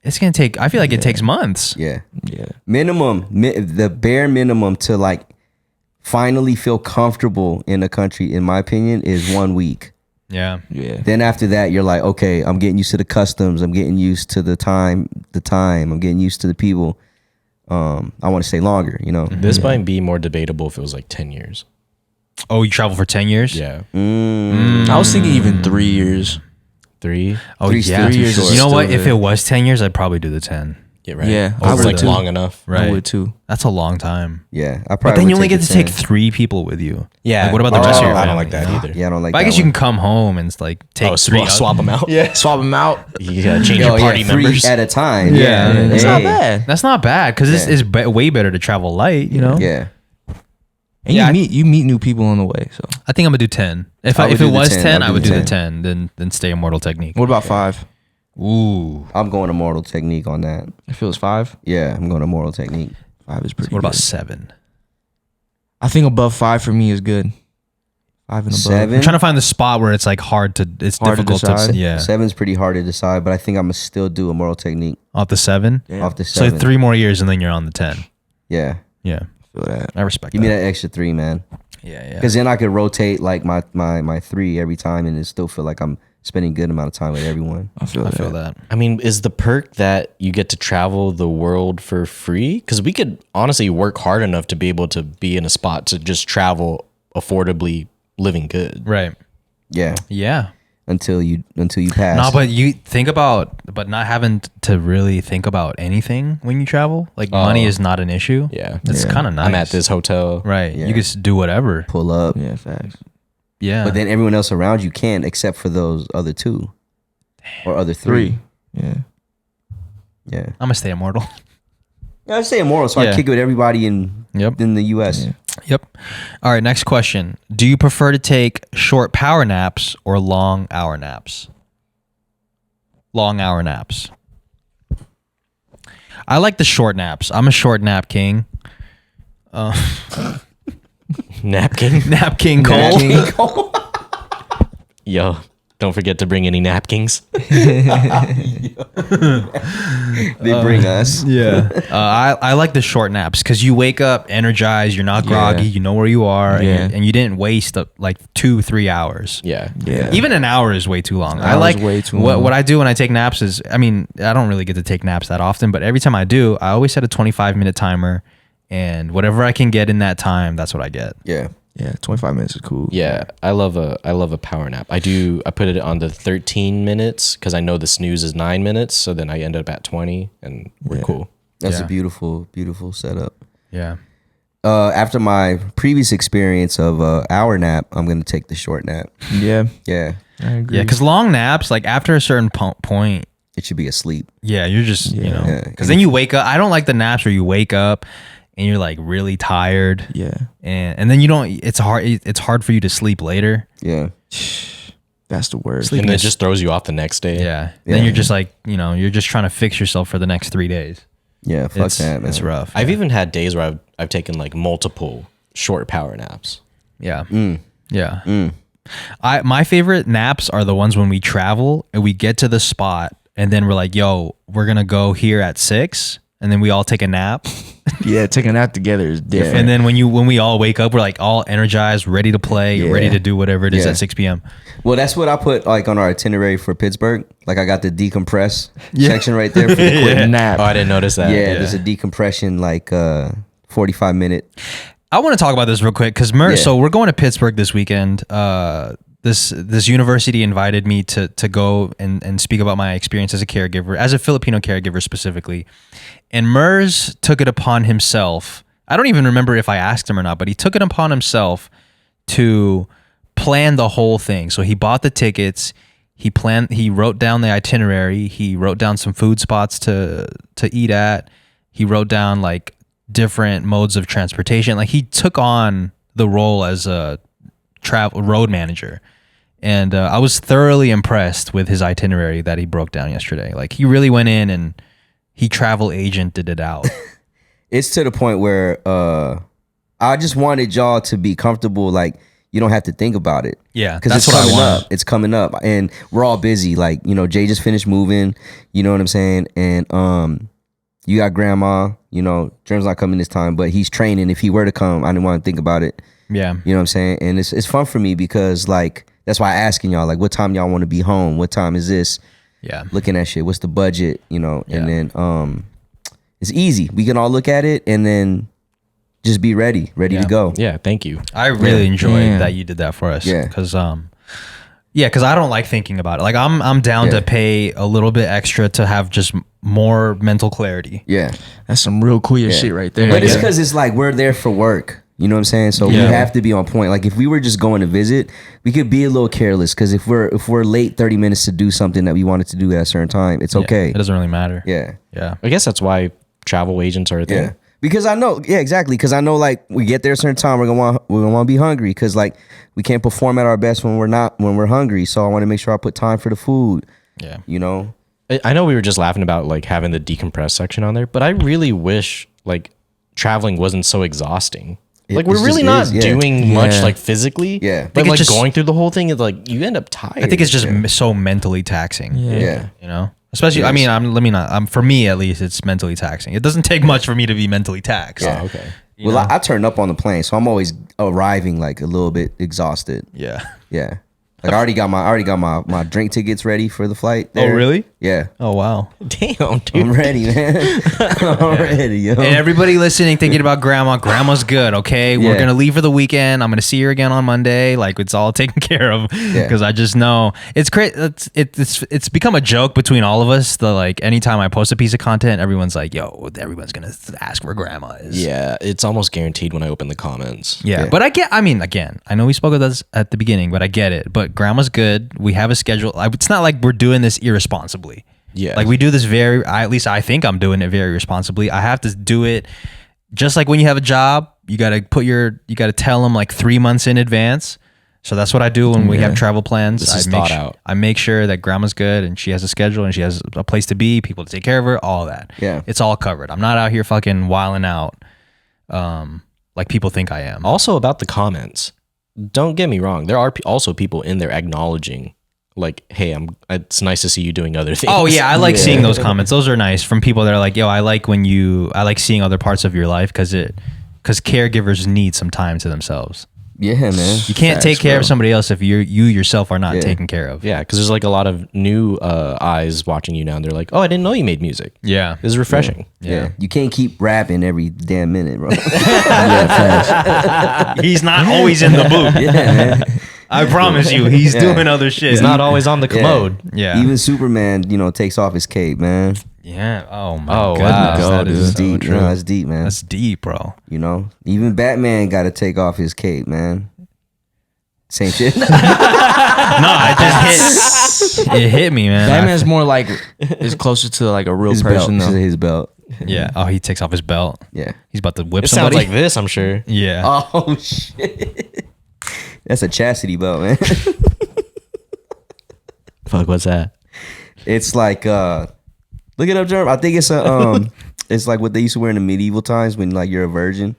it's gonna take. I feel like it takes months. Yeah. Yeah. The bare minimum to like finally feel comfortable in a country, in my opinion, is 1 week. Yeah. Yeah. Then after that, you're like, okay, I'm getting used to the customs. I'm getting used to the time. I'm getting used to the people. I want to stay longer, you know? This might be more debatable if it was like 10 years. Oh, you travel for 10 years? Yeah, I was thinking even 3 years. 3. Oh, Three's yeah. still too short. You know what? Still If it was 10 years, I'd probably do the 10. Yeah, right. Yeah, I I was would like too. long enough. Right. I would too. That's a long time. Yeah. I But probably then you would only get the to take 10. 3 people with you. Yeah. Like, what about the rest of your I family? don't like that either. Yeah, I don't like But that I guess you one. can come home and like take Oh, 3. swap them out. Yeah. Swap them out. You gotta change Oh, your party yeah, 3 members. at a time. Yeah. Yeah. It's not Hey. bad. That's not bad because Yeah. it's way better to travel light, you know? Yeah. And Yeah, you meet new people on the way. So I think I'm gonna do 10. If I would it do the was 10, 10, I'd I do would the do the 10. 10, then stay immortal technique. what about 5? Ooh. I'm going immortal technique on that. I feel it's 5. Yeah, I'm going immortal technique. 5 is pretty. What about good. 7? I think above 5 for me is good. 5 and above. 7? I'm trying to find the spot where it's like it's Hard to difficult to, decide. yeah. 7's pretty hard to decide, but I think I'm gonna still do immortal technique Off the 7. Yeah. off the So 7. 3 more years and then you're on the 10. Yeah. Yeah. Feel that. I respect Give me that. that extra 3, man. Yeah, yeah. Because then I could rotate like my 3 every time, and it still feel like I'm spending a good amount of time with everyone. I feel I that. feel that. I mean, is the perk that you get to travel the world for free? Because we could honestly work hard enough to be able to be in a spot to just travel affordably, living good. Right. Yeah. Yeah. Until you pass. No, but you think about, but not having to really think about anything when you travel. Like money is not an issue. Yeah. It's Yeah. kind of nice. I'm at this hotel. Right. Yeah. You can just do whatever. pull up. Yeah, facts. Yeah. But then everyone else around you can, except for those other 2 or other 3. 3. Yeah. Yeah. I'm gonna stay immortal. I say immortal, so I Yeah. kick it with everybody in Yep. the U.S. Yeah. Yep. All right. Next question. Do you prefer to take short power naps or long hour naps? Long hour naps. I like the short naps. I'm a short nap king. Napkin. Nap king Cole. Yo, don't forget to bring any napkins. They bring us. Yeah. I like the short naps because you wake up energized. You're not groggy. Yeah. You know where you are. Yeah. And you didn't waste like 2-3 hours. Yeah. Yeah. Even an hour is way too long. I hour like is way too what long. what I do when I take naps is, I mean, I don't really get to take naps that often, but every time I do, I always set a 25-minute timer, and whatever I can get in that time, that's what I get. Yeah. Yeah, 25 minutes is cool. Yeah, I love a power nap. I put it on the 13 minutes because I know the snooze is 9 minutes. So then I end up at 20 and we're Yeah. cool. That's Yeah. a beautiful, beautiful setup. Yeah. After my previous experience of hour nap, I'm gonna take the short nap. Yeah, Yeah, I agree. Yeah, because long naps, like after a certain point, it should be asleep. yeah, you're just you know, Yeah. because then you wake up. I don't like the naps where you wake up and you're like really tired, Yeah, and then you don't. It's hard for you to sleep later. Yeah, that's the worst. And it just throws you off the next day. Yeah. Then you're just like, you know, you're just trying to fix yourself for the next 3 days. yeah. Fuck that, man. It's rough. I've even had days where I've taken like multiple short power naps. Yeah. Yeah. My favorite naps are the ones when we travel and we get to the spot and then we're like, yo, we're going to go here at 6. And then we all take a nap. Yeah, taking that together is different. And then when we all wake up, we're like all energized, ready to play, ready to do whatever it is Yeah. at 6 p.m. Well, that's what I put like on our itinerary for Pittsburgh. Like I got the decompress section right there for the quick nap. Oh, I didn't notice that. Yeah, there's a decompression like 45-minute. I want to talk about this real quick because so we're going to Pittsburgh this weekend. This university invited me to go and speak about my experience as a caregiver, as a Filipino caregiver specifically. And Merz took it upon himself. I don't even remember if I asked him or not, but he took it upon himself to plan the whole thing. So he bought the tickets. He wrote down the itinerary. He wrote down some food spots to eat at. He wrote down like different modes of transportation. Like he took on the role as a road manager. And I was thoroughly impressed with his itinerary that he broke down yesterday. Like he really went in and he travel agented it out. It's to the point where I just wanted y'all to be comfortable. Like you don't have to think about it. Yeah, because that's it's what I coming want. up. It's coming up, and we're all busy. Like you know, Jay just finished moving. You know what I'm saying? And you got grandma. You know, Jerem's not coming this time, but he's training. If he were to come, I didn't want to think about it. Yeah. You know what I'm saying? And it's fun for me because like that's why I asking y'all like what time y'all want to be home? What time is this? Yeah. Looking at shit. What's the budget? You know, Yeah. and then it's easy. We can all look at it and then just be ready to go. Yeah, thank you. I really enjoyed Yeah. that you did that for us. Yeah. Because because I don't like thinking about it. Like I'm down to pay a little bit extra to have just more mental clarity. Yeah. That's some real queer shit right there. But it's because it's like we're there for work. You know what I'm saying? So we have to be on point. Like if we were just going to visit, we could be a little careless because if we're late 30 minutes to do something that we wanted to do at a certain time, it's okay. It doesn't really matter. Yeah. Yeah. I guess that's why travel agents are a thing. Yeah. Because I know, exactly. Because I know, like, we get there a certain time, we're gonna want to be hungry. Because like, we can't perform at our best when we're hungry. So I want to make sure I put time for the food. Yeah. You know. I know we were just laughing about like having the decompress section on there, but I really wish like traveling wasn't so exhausting. Like we're It's really just- not it is, yeah. doing much Yeah. like physically. Yeah. But it's like just- going through the whole thing is like you end up tired. I think it's just so mentally taxing. Yeah. You know? Especially, I mean, for me at least, it's mentally taxing. It doesn't take much for me to be mentally taxed. Oh, okay. Well, I turn up on the plane, so I'm always arriving like a little bit exhausted. Yeah. Yeah. Like I already got my drink tickets ready for the flight. There. Oh, really? Yeah. Oh, wow. Damn, dude. I'm ready, man. I'm ready, yo. And everybody listening, thinking about grandma's good, okay? We're Yeah. going to leave for the weekend. I'm going to see her again on Monday. Like, it's all taken care of because I just know. It's great. It's become a joke between all of us. Like, anytime I post a piece of content, everyone's like, yo, everyone's going to ask where grandma is. Yeah, it's almost guaranteed when I open the comments. Yeah, Yeah. but again, I know we spoke of this at the beginning, but I get it. But grandma's good. We have a schedule. It's not like we're doing this irresponsibly. Yeah. Like we do this at least I think I'm doing it very responsibly. I have to do it just like when you have a job, you got to tell them like 3 months in advance. So that's what I do when we have travel plans. This is thought out. I make sure that grandma's good and she has a schedule and she has a place to be, people to take care of her, all that. Yeah. It's all covered. I'm not out here fucking wilding out like people think I am. Also about the comments, don't get me wrong. There are also people in there acknowledging, like, "Hey, it's nice to see you doing other things." Oh yeah, I like seeing those comments. Those are nice from people that are like, "Yo, I like seeing other parts of your life because caregivers need some time to themselves. Yeah, man. You can't take care of somebody else if you yourself are not taken care of." Yeah, because there's like a lot of new eyes watching you now, and they're like, "Oh, I didn't know you made music. Yeah. This is refreshing." Yeah. You can't keep rapping every damn minute, bro. He's not always in the booth. Yeah, man. I promise you, he's doing other shit. He's not always on the commode. Yeah. Even Superman, takes off his cape, man. Yeah. Oh my Oh, goodness. wow. That is It's so deep. true. No, that's deep, man. That's deep, bro. You know, even Batman got to take off his cape, man. Same shit. No, I just hit. It hit me, man. Batman's more like is closer to like a real his belt. person though. His belt. Yeah. Oh, he takes off his belt. Yeah. He's about to whip It somebody. sounds like this, I'm sure. Yeah. Oh shit. That's a chastity belt, man. Fuck, what's that? It's like look it up, Jerm. I think it's a it's like what they used to wear in the medieval times when like you're a virgin.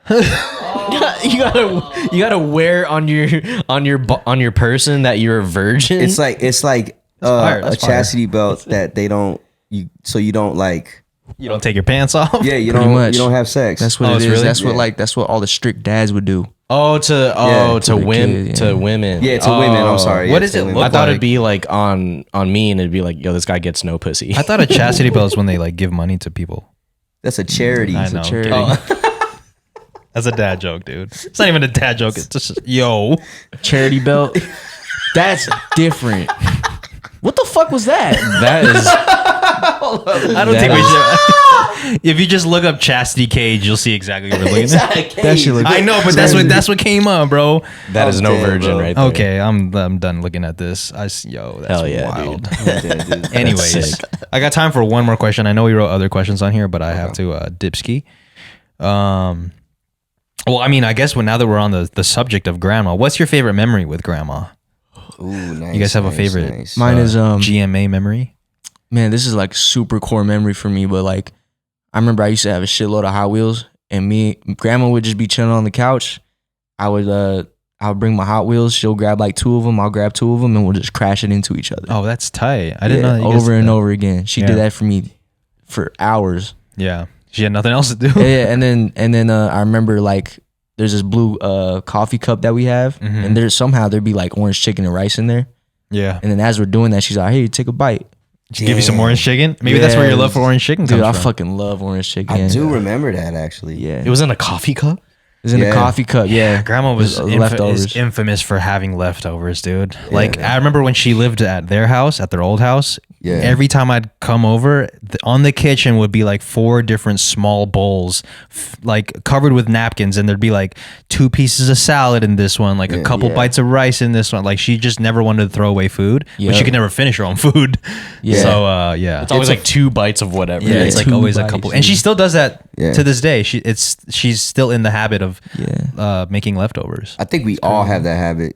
You gotta wear on your person that you're a virgin. It's like fire, a that's fire. chastity belt that they don't you don't like You don't take your pants off. yeah you Pretty don't much. you don't have sex. That's what Oh, it it's is. really? That's what Yeah. that's what all the strict dads would do. Yeah. to the women kid, to yeah. women. yeah to women. I'm sorry. What Yeah, does to it women. look I thought like? it'd be like on me, and it'd be like, yo, this guy gets no pussy. I thought a chastity belt is when they like give money to people. That's a charity. I know. charity. Oh. That's a dad joke, dude. It's not even a dad joke. It's just yo. Charity belt. That's different. What the fuck was that? That is I don't think we should. If you just look up chastity cage, you'll see exactly what we're looking at. That shit look I know, but that's what came up, bro. that is no damn, virgin bro. right there. Okay, I'm done looking at this. That's Hell yeah, wild. Dude. Anyways, sick. I got time for one more question. I know we wrote other questions on here, but I have to dipski. Well, I mean, I guess now that we're on the subject of grandma, what's your favorite memory with grandma? Ooh, nice, You guys have a nice, favorite? nice. Mine is GMA memory? man, this is like super core memory for me, but like I remember I used to have a shitload of Hot Wheels and grandma would just be chilling on the couch. I would bring my Hot Wheels, she'll grab like two of them, I'll grab two of them and we'll just crash it into each other. Oh, that's tight. I didn't know that you guys over did and that. over again. She Yeah. did that for me for hours. Yeah. She had nothing else to do. Yeah, and then I remember like there's this blue coffee cup that we have, Mhm. and there'd be like orange chicken and rice in there. Yeah. And then as we're doing that, she's like, "Hey, take a bite." She give you some orange chicken? Maybe that's where your love for orange chicken Dude, comes I from. fucking love orange chicken. I do remember that actually. Yeah, It was in a coffee cup. it was in Yeah. a coffee cup. Yeah, Grandma was leftovers. is infamous for having leftovers, dude. Like I remember when she lived at their house, at their old house. Yeah. Every time I'd come over, on the kitchen would be like 4 different small bowls, like covered with napkins, and there'd be like 2 pieces of salad in this one, like a couple bites of rice in this one. Like she just never wanted to throw away food, but Yeah. she could never finish her own food. Yeah. So yeah, It's always like 2 bites of whatever. yeah, it's like 2 always a bites, couple, and she dude. still does that Yeah. to this day. She's still in the habit of making leftovers. I think we all have that habit,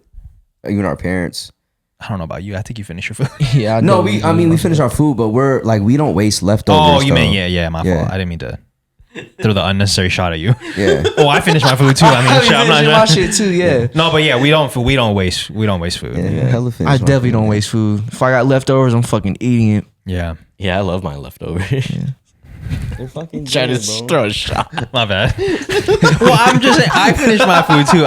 even our parents. I don't know about you. I think you finish your food. yeah. No, we finish our food, but we don't waste leftovers. Oh, you though. mean yeah, my Yeah. fault. I didn't mean to throw the unnecessary shot at you. Yeah. Oh, I finished my food too. I mean, shit, I'm not my shit too. Yeah. No, but yeah, we don't waste food. Yeah, hella finish I my definitely food. don't waste food. If I got leftovers, I'm fucking eating it. Yeah, Yeah, I love my leftovers. They're fucking Try to good, bro. throw a shot. my bad. Well, I'm just saying, I finished my food too.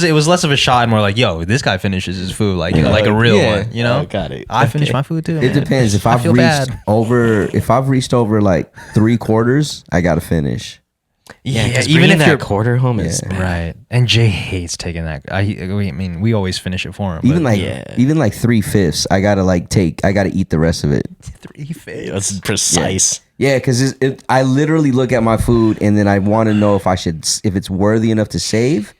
It was less of a shot and more like, yo, this guy finishes his food like a real Yeah. one, you know? Got it. I finished my food too. It man. depends. If I I've feel reached bad. over like 3/4, I gotta finish. Yeah, because even if that you're quarter home is Yeah. right. And Jay hates taking that. I mean, we always finish it for him. Even but like yeah. even like 3/5, I gotta eat the rest of it. 3/5. that's precise. Yeah, because I literally look at my food and then I want to know if it's worthy enough to save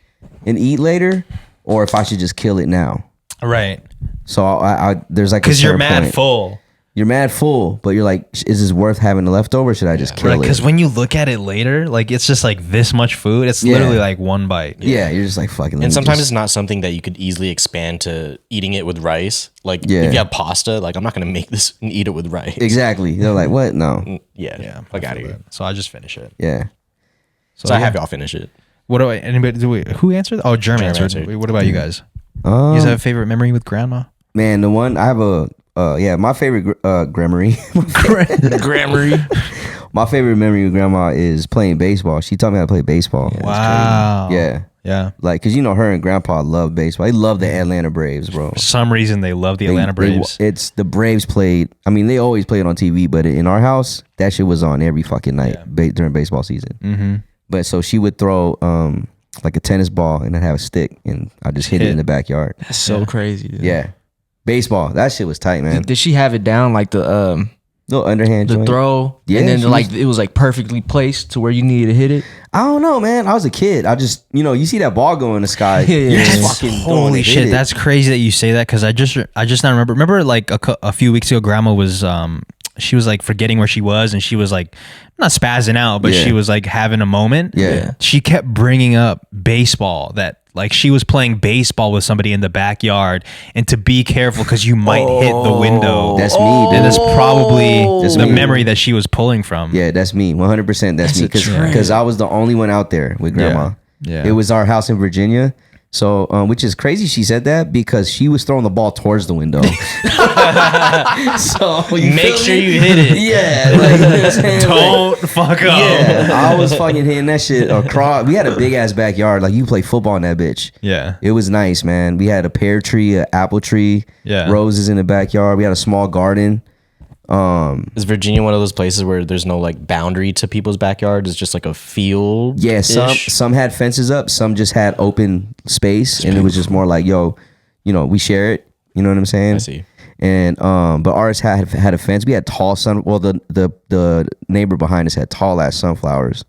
and eat later, or if I should just kill it now. Right. So I there's like Because a you're certain mad point. full. You're mad full, but you're like, is this worth having the leftover? Or should I just kill Right, it? because when you look at it later, like it's just like this much food. It's Yeah. literally like one bite. Yeah, you're just like fucking. And sometimes it's not something that you could easily expand to eating it with rice. Like Yeah. if you have pasta, like I'm not gonna make this and eat it with rice. exactly. They're like, what? No. Yeah. Fuck out of here. So I just finish it. Yeah. So I yeah. have y'all finish it. What do I? Anybody? Who answered? Oh, Germ answered. answered. What about you guys? You guys have a favorite memory with grandma? Man, the one I have my favorite grammary. Grammary. My favorite memory with grandma is playing baseball. She taught me how to play baseball. Wow. Yeah. Yeah. Like, cause her and grandpa love baseball. They love the Atlanta Braves, bro. For some reason, they love the Atlanta Braves. It's the Braves played. I mean, they always played on TV, but in our house, that shit was on every fucking night during baseball season. Mm-hmm. But so she would throw like a tennis ball and I'd have a stick and I just hit it in the backyard. That's so crazy. Dude. Yeah. Baseball. That shit was tight, man. Did she have it down like the Little underhand the joint. throw, Yeah, and then she like it was like perfectly placed to where you needed to hit it. I don't know, man. I was a kid. I just, you see that ball go in the sky. Yeah, You're just yeah. fucking going Holy to hit shit, it. that's crazy that you say that because I just now remember like a few weeks ago, Grandma was she was like forgetting where she was and she was like not spazzing out, but Yeah. she was like having a moment. Yeah. She kept bringing up baseball, that like she was playing baseball with somebody in the backyard, and to be careful because you might hit the window. That's me, And dude. that's probably That's the me. memory that she was pulling from. Yeah, that's me. 100% that's me. a trip. Because I was the only one out there with grandma. Yeah. It was our house in Virginia. So, which is crazy she said that because she was throwing the ball towards the window. So you Make feel sure me? you hit it. Yeah. Like, you know what I'm saying? Don't fuck up. Yeah, I was fucking hitting that shit across. We had a big ass backyard. Like you play football in that bitch. Yeah. It was nice, man. We had a pear tree, an apple tree, Yeah. roses in the backyard. We had a small garden. Is Virginia one of those places where there's no like boundary to people's backyard? It's just like a field. Yeah, some had fences up, some just had open space, and it was just more like, yo, we share it. You know what I'm saying? I see. And but ours had a fence. We had tall the neighbor behind us had tall ass sunflowers.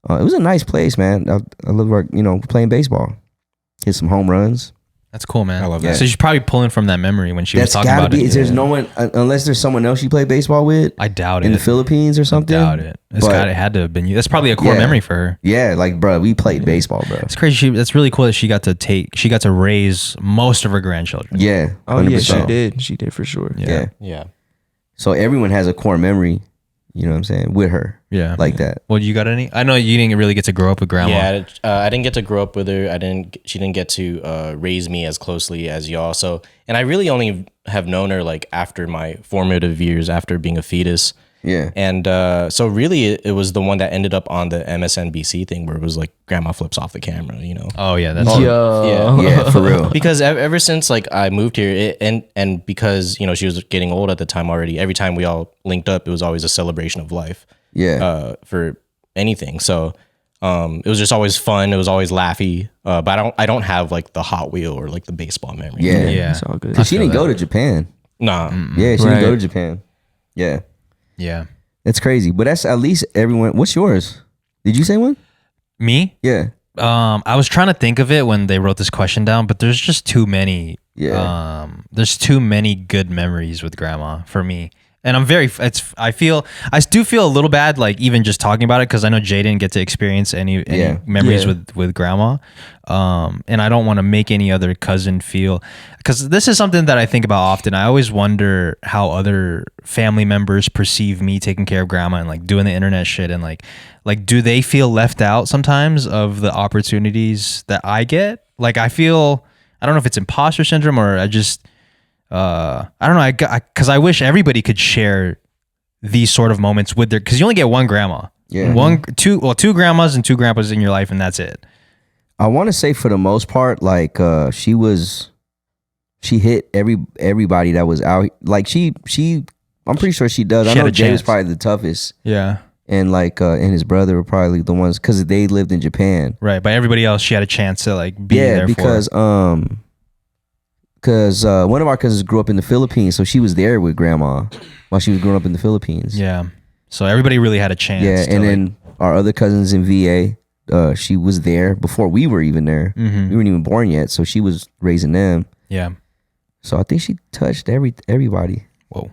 It was a nice place, man. I love playing baseball. Hit some home runs. That's cool, man. I love that. that. So she's probably pulling from that memory when she was That's talking gotta about be. it. There's no one unless there's someone else you play baseball with. I doubt in it. the Philippines or something. I doubt it. It had to have been you. That's probably a core Yeah. memory for her. Yeah, like bro, we played baseball, bro. It's crazy. That's really cool that she got to raise most of her grandchildren. Yeah. Oh yeah, 100%. she did for sure. Yeah. Yeah. So everyone has a core memory, you know what I'm saying, with her. Yeah. Like that. Well, you got any? I know you didn't really get to grow up with grandma. Yeah, I didn't get to grow up with her. She didn't get to raise me as closely as y'all. So, and I really only have known her like after my formative years, after being a fetus. Yeah. And so really it was the one that ended up on the MSNBC thing where it was like grandma flips off the camera, Oh yeah, that's Yeah. Yeah, for real. Because ever since like I moved here and because, she was getting old at the time already, every time we all linked up, it was always a celebration of life. Yeah. For anything. So it was just always fun. It was always laughy. But I don't have like the Hot Wheel or like the baseball memory. Yeah. yeah. It's all good. Cause she feel didn't go that. to Japan. Nah. Yeah, she didn't go to Right. Japan. Yeah. yeah. That's crazy. But that's at least everyone. What's yours? Did you say one? Me? Yeah. I was trying to think of it when they wrote this question down, but there's just too many. Yeah. There's too many good memories with grandma for me. And I do feel a little bad, like even just talking about it, because I know Jay didn't get to experience any Yeah. memories Yeah. with grandma, and I don't want to make any other cousin feel, because this is something that I think about often. I always wonder how other family members perceive me taking care of grandma and like doing the internet shit, and like do they feel left out sometimes of the opportunities that I get? Like I don't know if it's imposter syndrome or I just. I don't know. Because I wish everybody could share these sort of moments with because you only get one grandma. Yeah. Two grandmas and two grandpas in your life, and that's it. I want to say for the most part, like she hit everybody that was out. Like I'm pretty sure she does. She I had know a Jay was chance. probably the toughest, Yeah. and and his brother were probably the ones because they lived in Japan. Right. But everybody else, she had a chance to like be Yeah, there because one of our cousins grew up in the Philippines, so she was there with grandma while she was growing up in the Philippines. Yeah. So everybody really had a chance. Yeah, to, and like, then our other cousins in VA, she was there before we were even there. Mhm. We weren't even born yet, so she was raising them. Yeah. So I think she touched everybody. Whoa.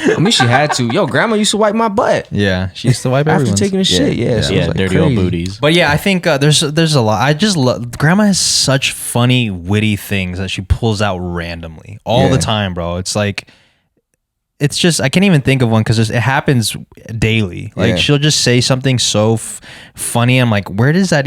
I mean, she had to. Yo, grandma used to wipe my butt Yeah. She used to wipe after everyone's. taking a shit. Yeah, so it was, like, dirty old crazy. booties. But yeah, I think there's a lot. I just love grandma has such funny, witty things that she pulls out randomly all the Yeah. time, bro. It's like, it's just I can't even think of one because it happens daily. Like Yeah. she'll just say something so funny. I'm like, where does that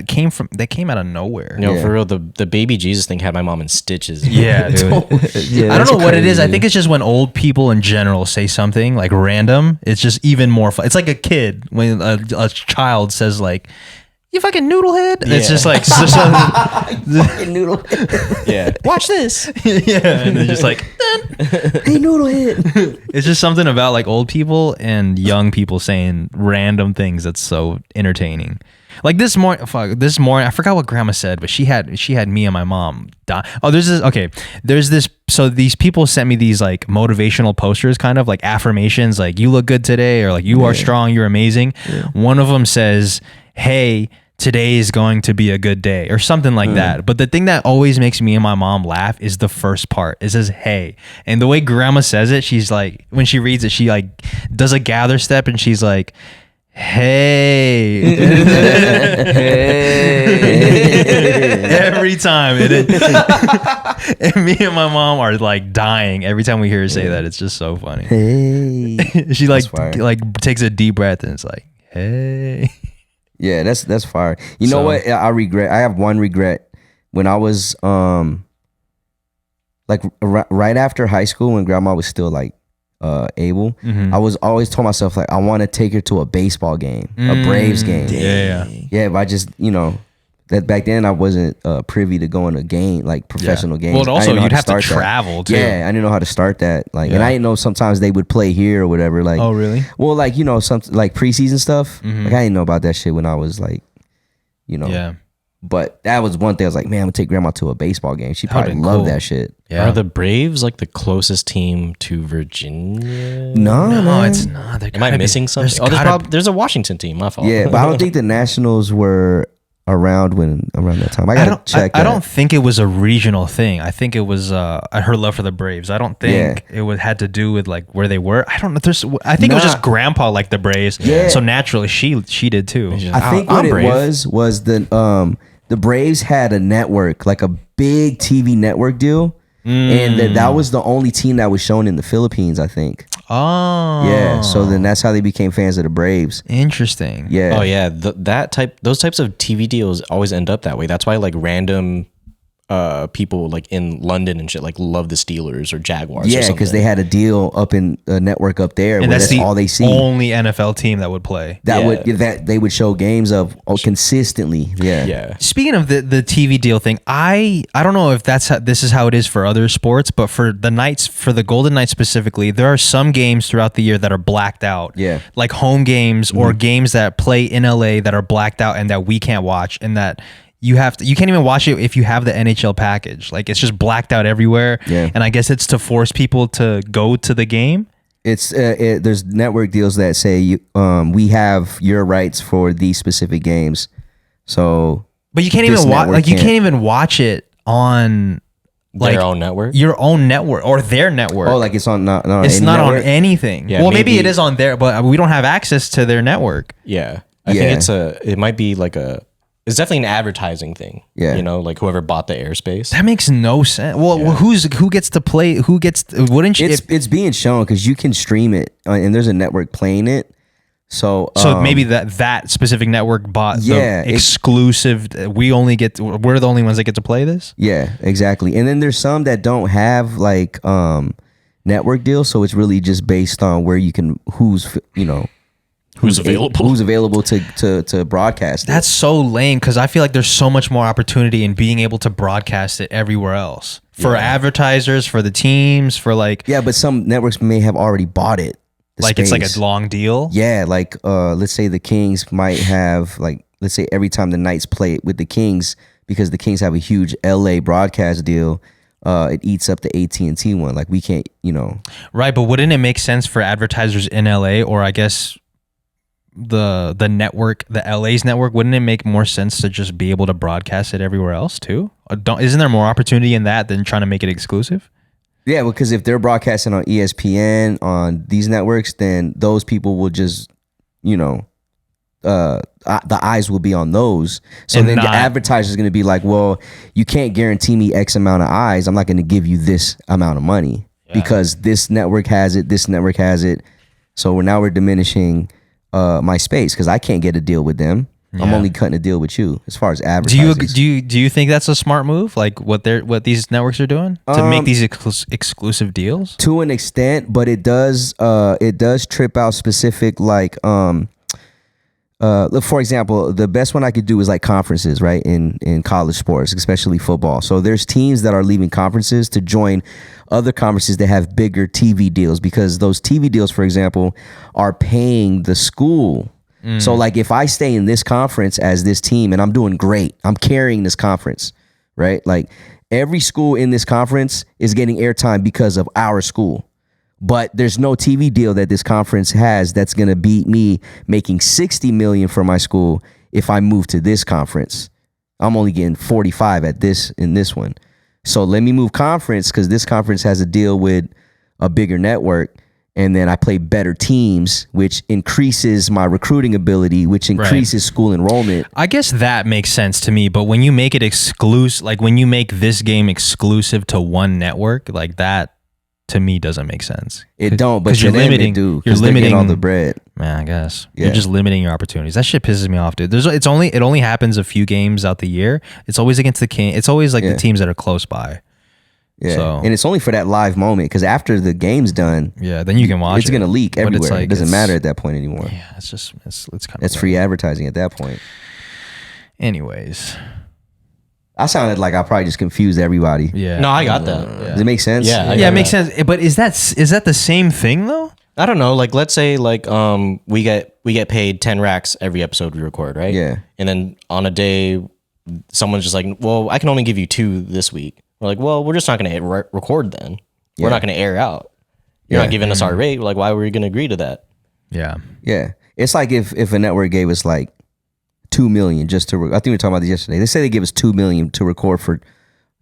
came from? That came out of nowhere. Yeah. For real, the baby Jesus thing had my mom in stitches. Yeah, dude. Yeah, I don't that's know what it is. I crazy. think it's just when old people in general say something like random, it's just even more fun. It's like a kid when a child says like, "You fucking noodlehead." And it's Yeah. just like, Fucking noodle. Yeah. Watch this. yeah, and they're just like, Hey, noodlehead. it's just something about like old people and young people saying random things that's so entertaining. Like this morning, I forgot what grandma said, but she had me and my mom die. Oh, there's this. So these people sent me these like motivational posters, kind of like affirmations, like you look good today, or like you are strong, you're amazing. Yeah. One of them says, "Hey, today is going to be a good day," or something like that. But the thing that always makes me and my mom laugh is the first part. It says, "Hey," and the way grandma says it, she's like, when she reads it, she like does a gather step, and she's like, "Hey." Every time and me and my mom are like dying every time we hear her say that. It's just so funny. Hey. She like takes a deep breath and it's like, "Hey." Yeah, that's fire. You know what? I have one regret. When I was like right after high school, when grandma was still like able, I was always told myself like I want to take her to a baseball game, a Braves game. Yeah. But I just, that back then I wasn't privy to going to game, like professional games. Well, also you'd have to travel too. Yeah, I didn't know how to start that. Like, and I didn't know sometimes they would play here or whatever. Like, oh really? Well, like some like preseason stuff. Like I didn't know about that shit when I was like, Yeah. But that was one thing. I was like, man, I'm gonna take grandma to a baseball game. She probably loved that shit. Yeah. Are the Braves like the closest team to Virginia? No, it's not. Am I missing something? There's a Washington team. My fault. Yeah, but I don't think the Nationals were around that time. I gotta check. I don't think it was a regional thing. I think it was her love for the Braves. I don't think it had to do with like where they were. I don't know. I think it was just grandpa liked the Braves. Yeah. So naturally she did too. I think what it was the Braves had a network, like a big TV network deal. And that was the only team that was shown in the Philippines, I think. Oh. Yeah, so then that's how they became fans of the Braves. Interesting. Yeah. Oh yeah, those types of TV deals always end up that way. That's why like random people like in London and shit like love the Steelers or Jaguars. Yeah, because they had a deal up in a network up there, and that's all they see. Only NFL team that would play. That they would show games of consistently. Yeah. Yeah. Speaking of the TV deal thing, I don't know if this is how it is for other sports, but for the Golden Knights specifically, there are some games throughout the year that are blacked out. Yeah. Like home games or games that play in LA that are blacked out and that we can't watch, and that you can't even watch it if you have the NHL package. Like it's just blacked out everywhere. Yeah. And I guess it's to force people to go to the game. It's there's network deals that say we have your rights for these specific games. So, but you can't even watch. Like you can't even watch it on like their own network, your own network or their network. Oh, like it's on not it's not network? On anything. Yeah, well, maybe it is on there, but we don't have access to their network. Yeah, I think it might be like it's definitely an advertising thing. Yeah. Like whoever bought the airspace. That makes no sense. Well, who gets to play? Wouldn't you? It's being shown because you can stream it and there's a network playing it. So maybe that specific network bought the exclusive. We're the only ones that get to play this. Yeah, exactly. And then there's some that don't have like network deals, so it's really just based on where you can who's available to broadcast it. That's so lame because I feel like there's so much more opportunity in being able to broadcast it everywhere else for advertisers, for the teams, for like but some networks may have already bought it. Like it's like a long deal. Yeah, like let's say the Kings might have like let's say every time the Knights play with the Kings, because the Kings have a huge LA broadcast deal. It eats up the AT&T one. Like we can't, Right, but wouldn't it make sense for advertisers in LA, or I guess the network, the LA's network, wouldn't it make more sense to just be able to broadcast it everywhere else too? Isn't there more opportunity in that than trying to make it exclusive? Yeah, because if they're broadcasting on ESPN on these networks, then those people will just, the eyes will be on those. So then the advertiser is going to be like, well, you can't guarantee me X amount of eyes. I'm not going to give you this amount of money because this network has it. This network has it. So we're diminishing my space because I can't get a deal with them. Yeah. I'm only cutting a deal with you as far as advertising. Do you think that's a smart move? Like what these networks are doing to make these exclusive deals? To an extent, but it does trip out specific like look, for example, the best one I could do is like conferences, right? In college sports, especially football. So there's teams that are leaving conferences to join other conferences that have bigger TV deals because those TV deals, for example, are paying the school. So like if I stay in this conference as this team and I'm doing great, I'm carrying this conference, right? Like every school in this conference is getting airtime because of our school. But there's no TV deal that this conference has that's going to beat me making 60 million for my school if I move to this conference. I'm only getting 45 in this one. So let me move conference because this conference has a deal with a bigger network. And then I play better teams, which increases my recruiting ability, which increases school enrollment. I guess that makes sense to me. But when you make it exclusive, like when you make this game exclusive to one network, like that to me doesn't make sense. It don't, but you're limiting. You're limiting all the bread. Man, I guess you're just limiting your opportunities. That shit pisses me off, dude. It only happens a few games out the year. It's always against the king. It's always like the teams that are close by. Yeah, so, and it's only for that live moment because after the game's done, then you can watch. It's gonna leak everywhere. Like, it doesn't matter at that point anymore. Yeah, it's kind of. It's free advertising at that point. Anyways, I sounded like I probably just confused everybody. Yeah. No, I got that. Does it make sense? Yeah, it makes sense. But is that the same thing though? I don't know. Like, let's say like we get paid 10 racks every episode we record, right? Yeah. And then on a day, someone's just like, well, I can only give you 2 this week. We're like, well, we're just not going to record then. We're not going to air out. You're not giving us our rate. Like, why were we going to agree to that? Yeah. Yeah. It's like if a network gave us like 2 million just to, I think we were talking about this yesterday. They say they give us 2 million to record for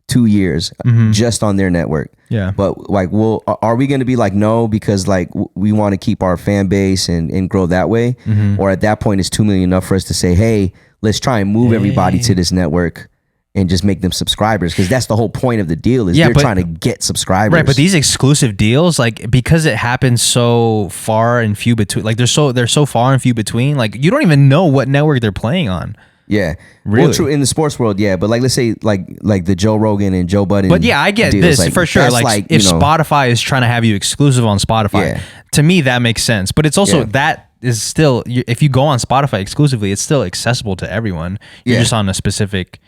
2 years just on their network. Yeah. But like, well, are we going to be like, no, because like we want to keep our fan base and grow that way? Or at that point, is 2 million enough for us to say, hey, let's try and move everybody to this network and just make them subscribers? Because that's the whole point of the deal is they're trying to get subscribers. Right, but these exclusive deals, like because it happens so far and few between, like they're so far and few between, like you don't even know what network they're playing on. Yeah, really. Well, true in the sports world, yeah. But like, let's say like the Joe Rogan and Joe Budden. But yeah, I get deals, this like, for sure. Like if Spotify is trying to have you exclusive on Spotify, to me that makes sense. But it's also that is still, if you go on Spotify exclusively, it's still accessible to everyone. You're just on a specific.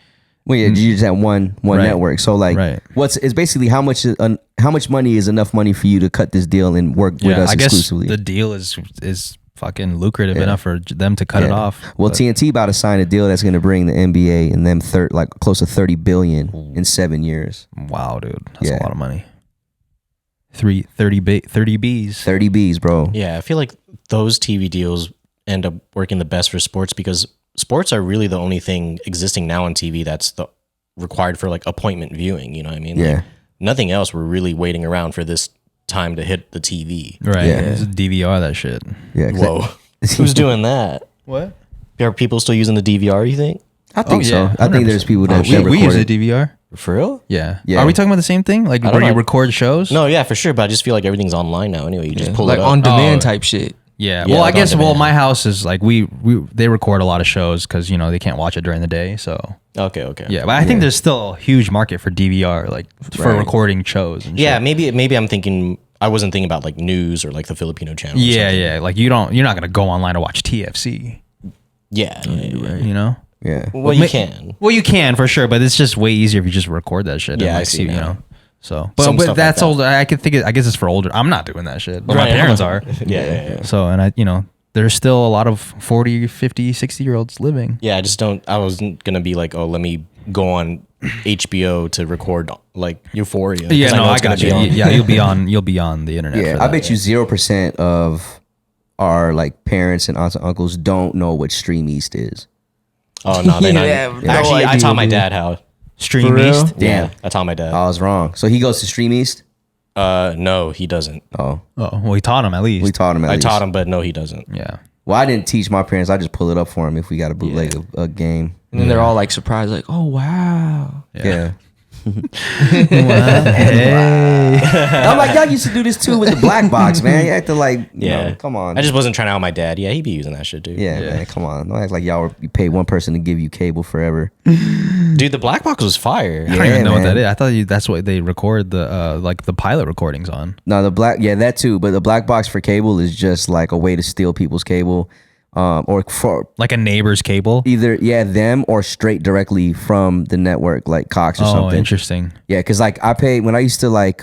Well, yeah, you just have one network. So like, it's basically how much money is enough money for you to cut this deal and work with us exclusively. I guess the deal is fucking lucrative enough for them to cut it off. Well, TNT about to sign a deal that's going to bring the NBA and them like close to 30 billion in 7 years. Wow, dude, that's a lot of money. 30 Bs. 30 Bs, bro. Yeah, I feel like those TV deals end up working the best for sports because sports are really the only thing existing now on TV that's required for like appointment viewing. You know what I mean? Yeah. Like, nothing else. We're really waiting around for this time to hit the TV. Right. Yeah. Just DVR that shit. Yeah. Whoa. Who's doing that? What? Are people still using the DVR, you think? I think so. yeah, I think there's people that we use a DVR. For real? Yeah. Yeah. Are we talking about the same thing? Like where you record shows? No, yeah, for sure. But I just feel like everything's online now anyway. You just pull like it up. on demand type shit. Yeah. Yeah, Well, I like guess, on demand. my house is like, they record a lot of shows because, they can't watch it during the day. So, Okay. yeah. But I think there's still a huge market for DVR, like for recording shows. And Yeah, shit. maybe I'm thinking, I wasn't thinking about like news or like the Filipino channel. or something. Yeah. Like you're not going to go online to watch TFC, Yeah. you know? Yeah. Well, you can. Well, you can for sure, but it's just way easier if you just record that shit. Yeah, and I like, see now. So, Some but stuff that's like that. older. I guess it's for older. I'm not doing that shit, but my Right. parents are. Yeah. So, and there's still a lot of 40, 50, 60 year olds living. Yeah, I wasn't going to be like, oh, let me go on HBO to record like Euphoria. Yeah, 'cause no, know I it's gonna got you. be on. Yeah, you'll be on the internet. Yeah. for I that. bet you 0% of our like parents and aunts and uncles don't know what Stream East is. Oh, no, they're Yeah, not. no Actually, I idea, taught my dude. dad how. Stream For real? East. Damn. I taught my dad. I was wrong. So he goes to Stream East? No, he doesn't. Oh. Oh, well, he taught him at least. We taught him at I least. taught him, but no, he doesn't. Yeah. Well, I didn't teach my parents. I just pull it up for him if we got a bootleg a game. And then they're all like surprised, like, oh wow. Yeah. Hey. I'm like, y'all used to do this too with the black box, man. You acting like, Yeah. come on. I just wasn't trying to out my dad. Yeah, he'd be using that shit, dude. yeah, man, come on. Don't act like you pay one person to give you cable forever. Dude, the black box was fire. I don't even know what man. that is. I thought that's what they record the like the pilot recordings on. No, that too. But the black box for cable is just like a way to steal people's cable, or for Like a neighbor's cable. either them or straight directly from the network, like Cox or Oh, something. interesting. Yeah, because like I paid when I used to like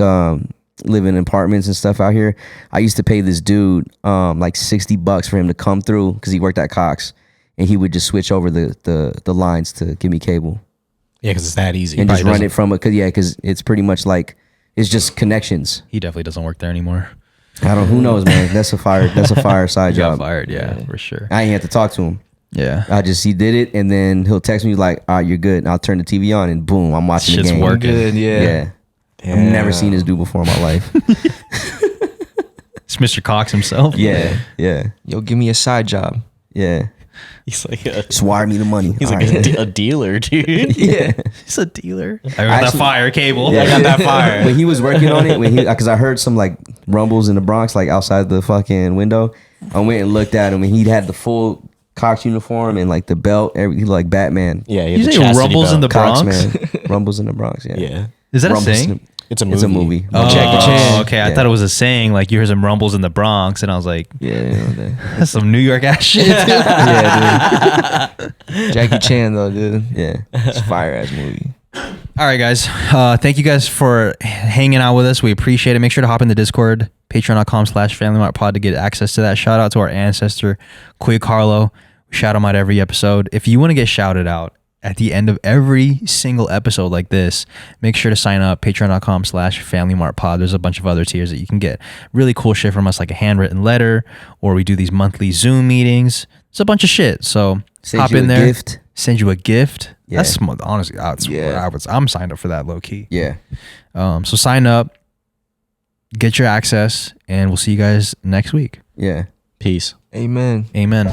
live in apartments and stuff out here, I used to pay this dude like $60 for him to come through because he worked at Cox, and he would just switch over the lines to give me cable. Yeah, because it's that easy. And just run it from because it's pretty much like it's just connections. He definitely doesn't work there anymore. Who knows, man. That's a fire side He got job. fired, yeah, for sure. I ain't have to talk to him. Yeah. He did it, and then he'll text me like, all right, you're good. And I'll turn the TV on, and boom, I'm watching Shit's the game. working. Good, yeah. I've never seen this dude before in my life. It's Mr. Cox himself. Yeah. Yo, give me a side job. Yeah. He's like Just wire me the money. he's All like right. a dealer, dude. Yeah. He's a dealer. I got that Actually- fire cable. Yeah, I got that fire. When he was working on it, because I heard some like rumbles in the Bronx, like outside the fucking window. I went and looked at him, and he had the full Cox uniform and like the belt, he looked like Batman. Yeah, he You had the say chastity rumbles in the belt. Cox, Bronx? man. Rumbles in the Bronx. Yeah. Yeah, Is that a Rumbles saying? in the- it's a movie. It's a movie. Oh, Jackie Chan. okay. I Yeah. thought it was a saying, like you heard some rumbles in the Bronx, and I was like, Yeah. that's some New York ass shit. Yeah, dude. Jackie Chan though, dude. Yeah. It's a fire ass movie. All right, guys. Thank you guys for hanging out with us. We appreciate it. Make sure to hop in the Discord, patreon.com/Family Mart Pod to get access to that. Shout out to our ancestor, Quig Carlo. We shout him out every episode. If you want to get shouted out at the end of every single episode like this, make sure to sign up, patreon.com/Family Mart Pod. There's a bunch of other tiers that you can get. Really cool shit from us, like a handwritten letter, or we do these monthly Zoom meetings. It's a bunch of shit. So Send hop you in a there. gift. Send you a gift. Yeah. That's honestly, I'm signed up for that low key. Yeah. So sign up, get your access, and we'll see you guys next week. Yeah. Peace. Amen. Amen.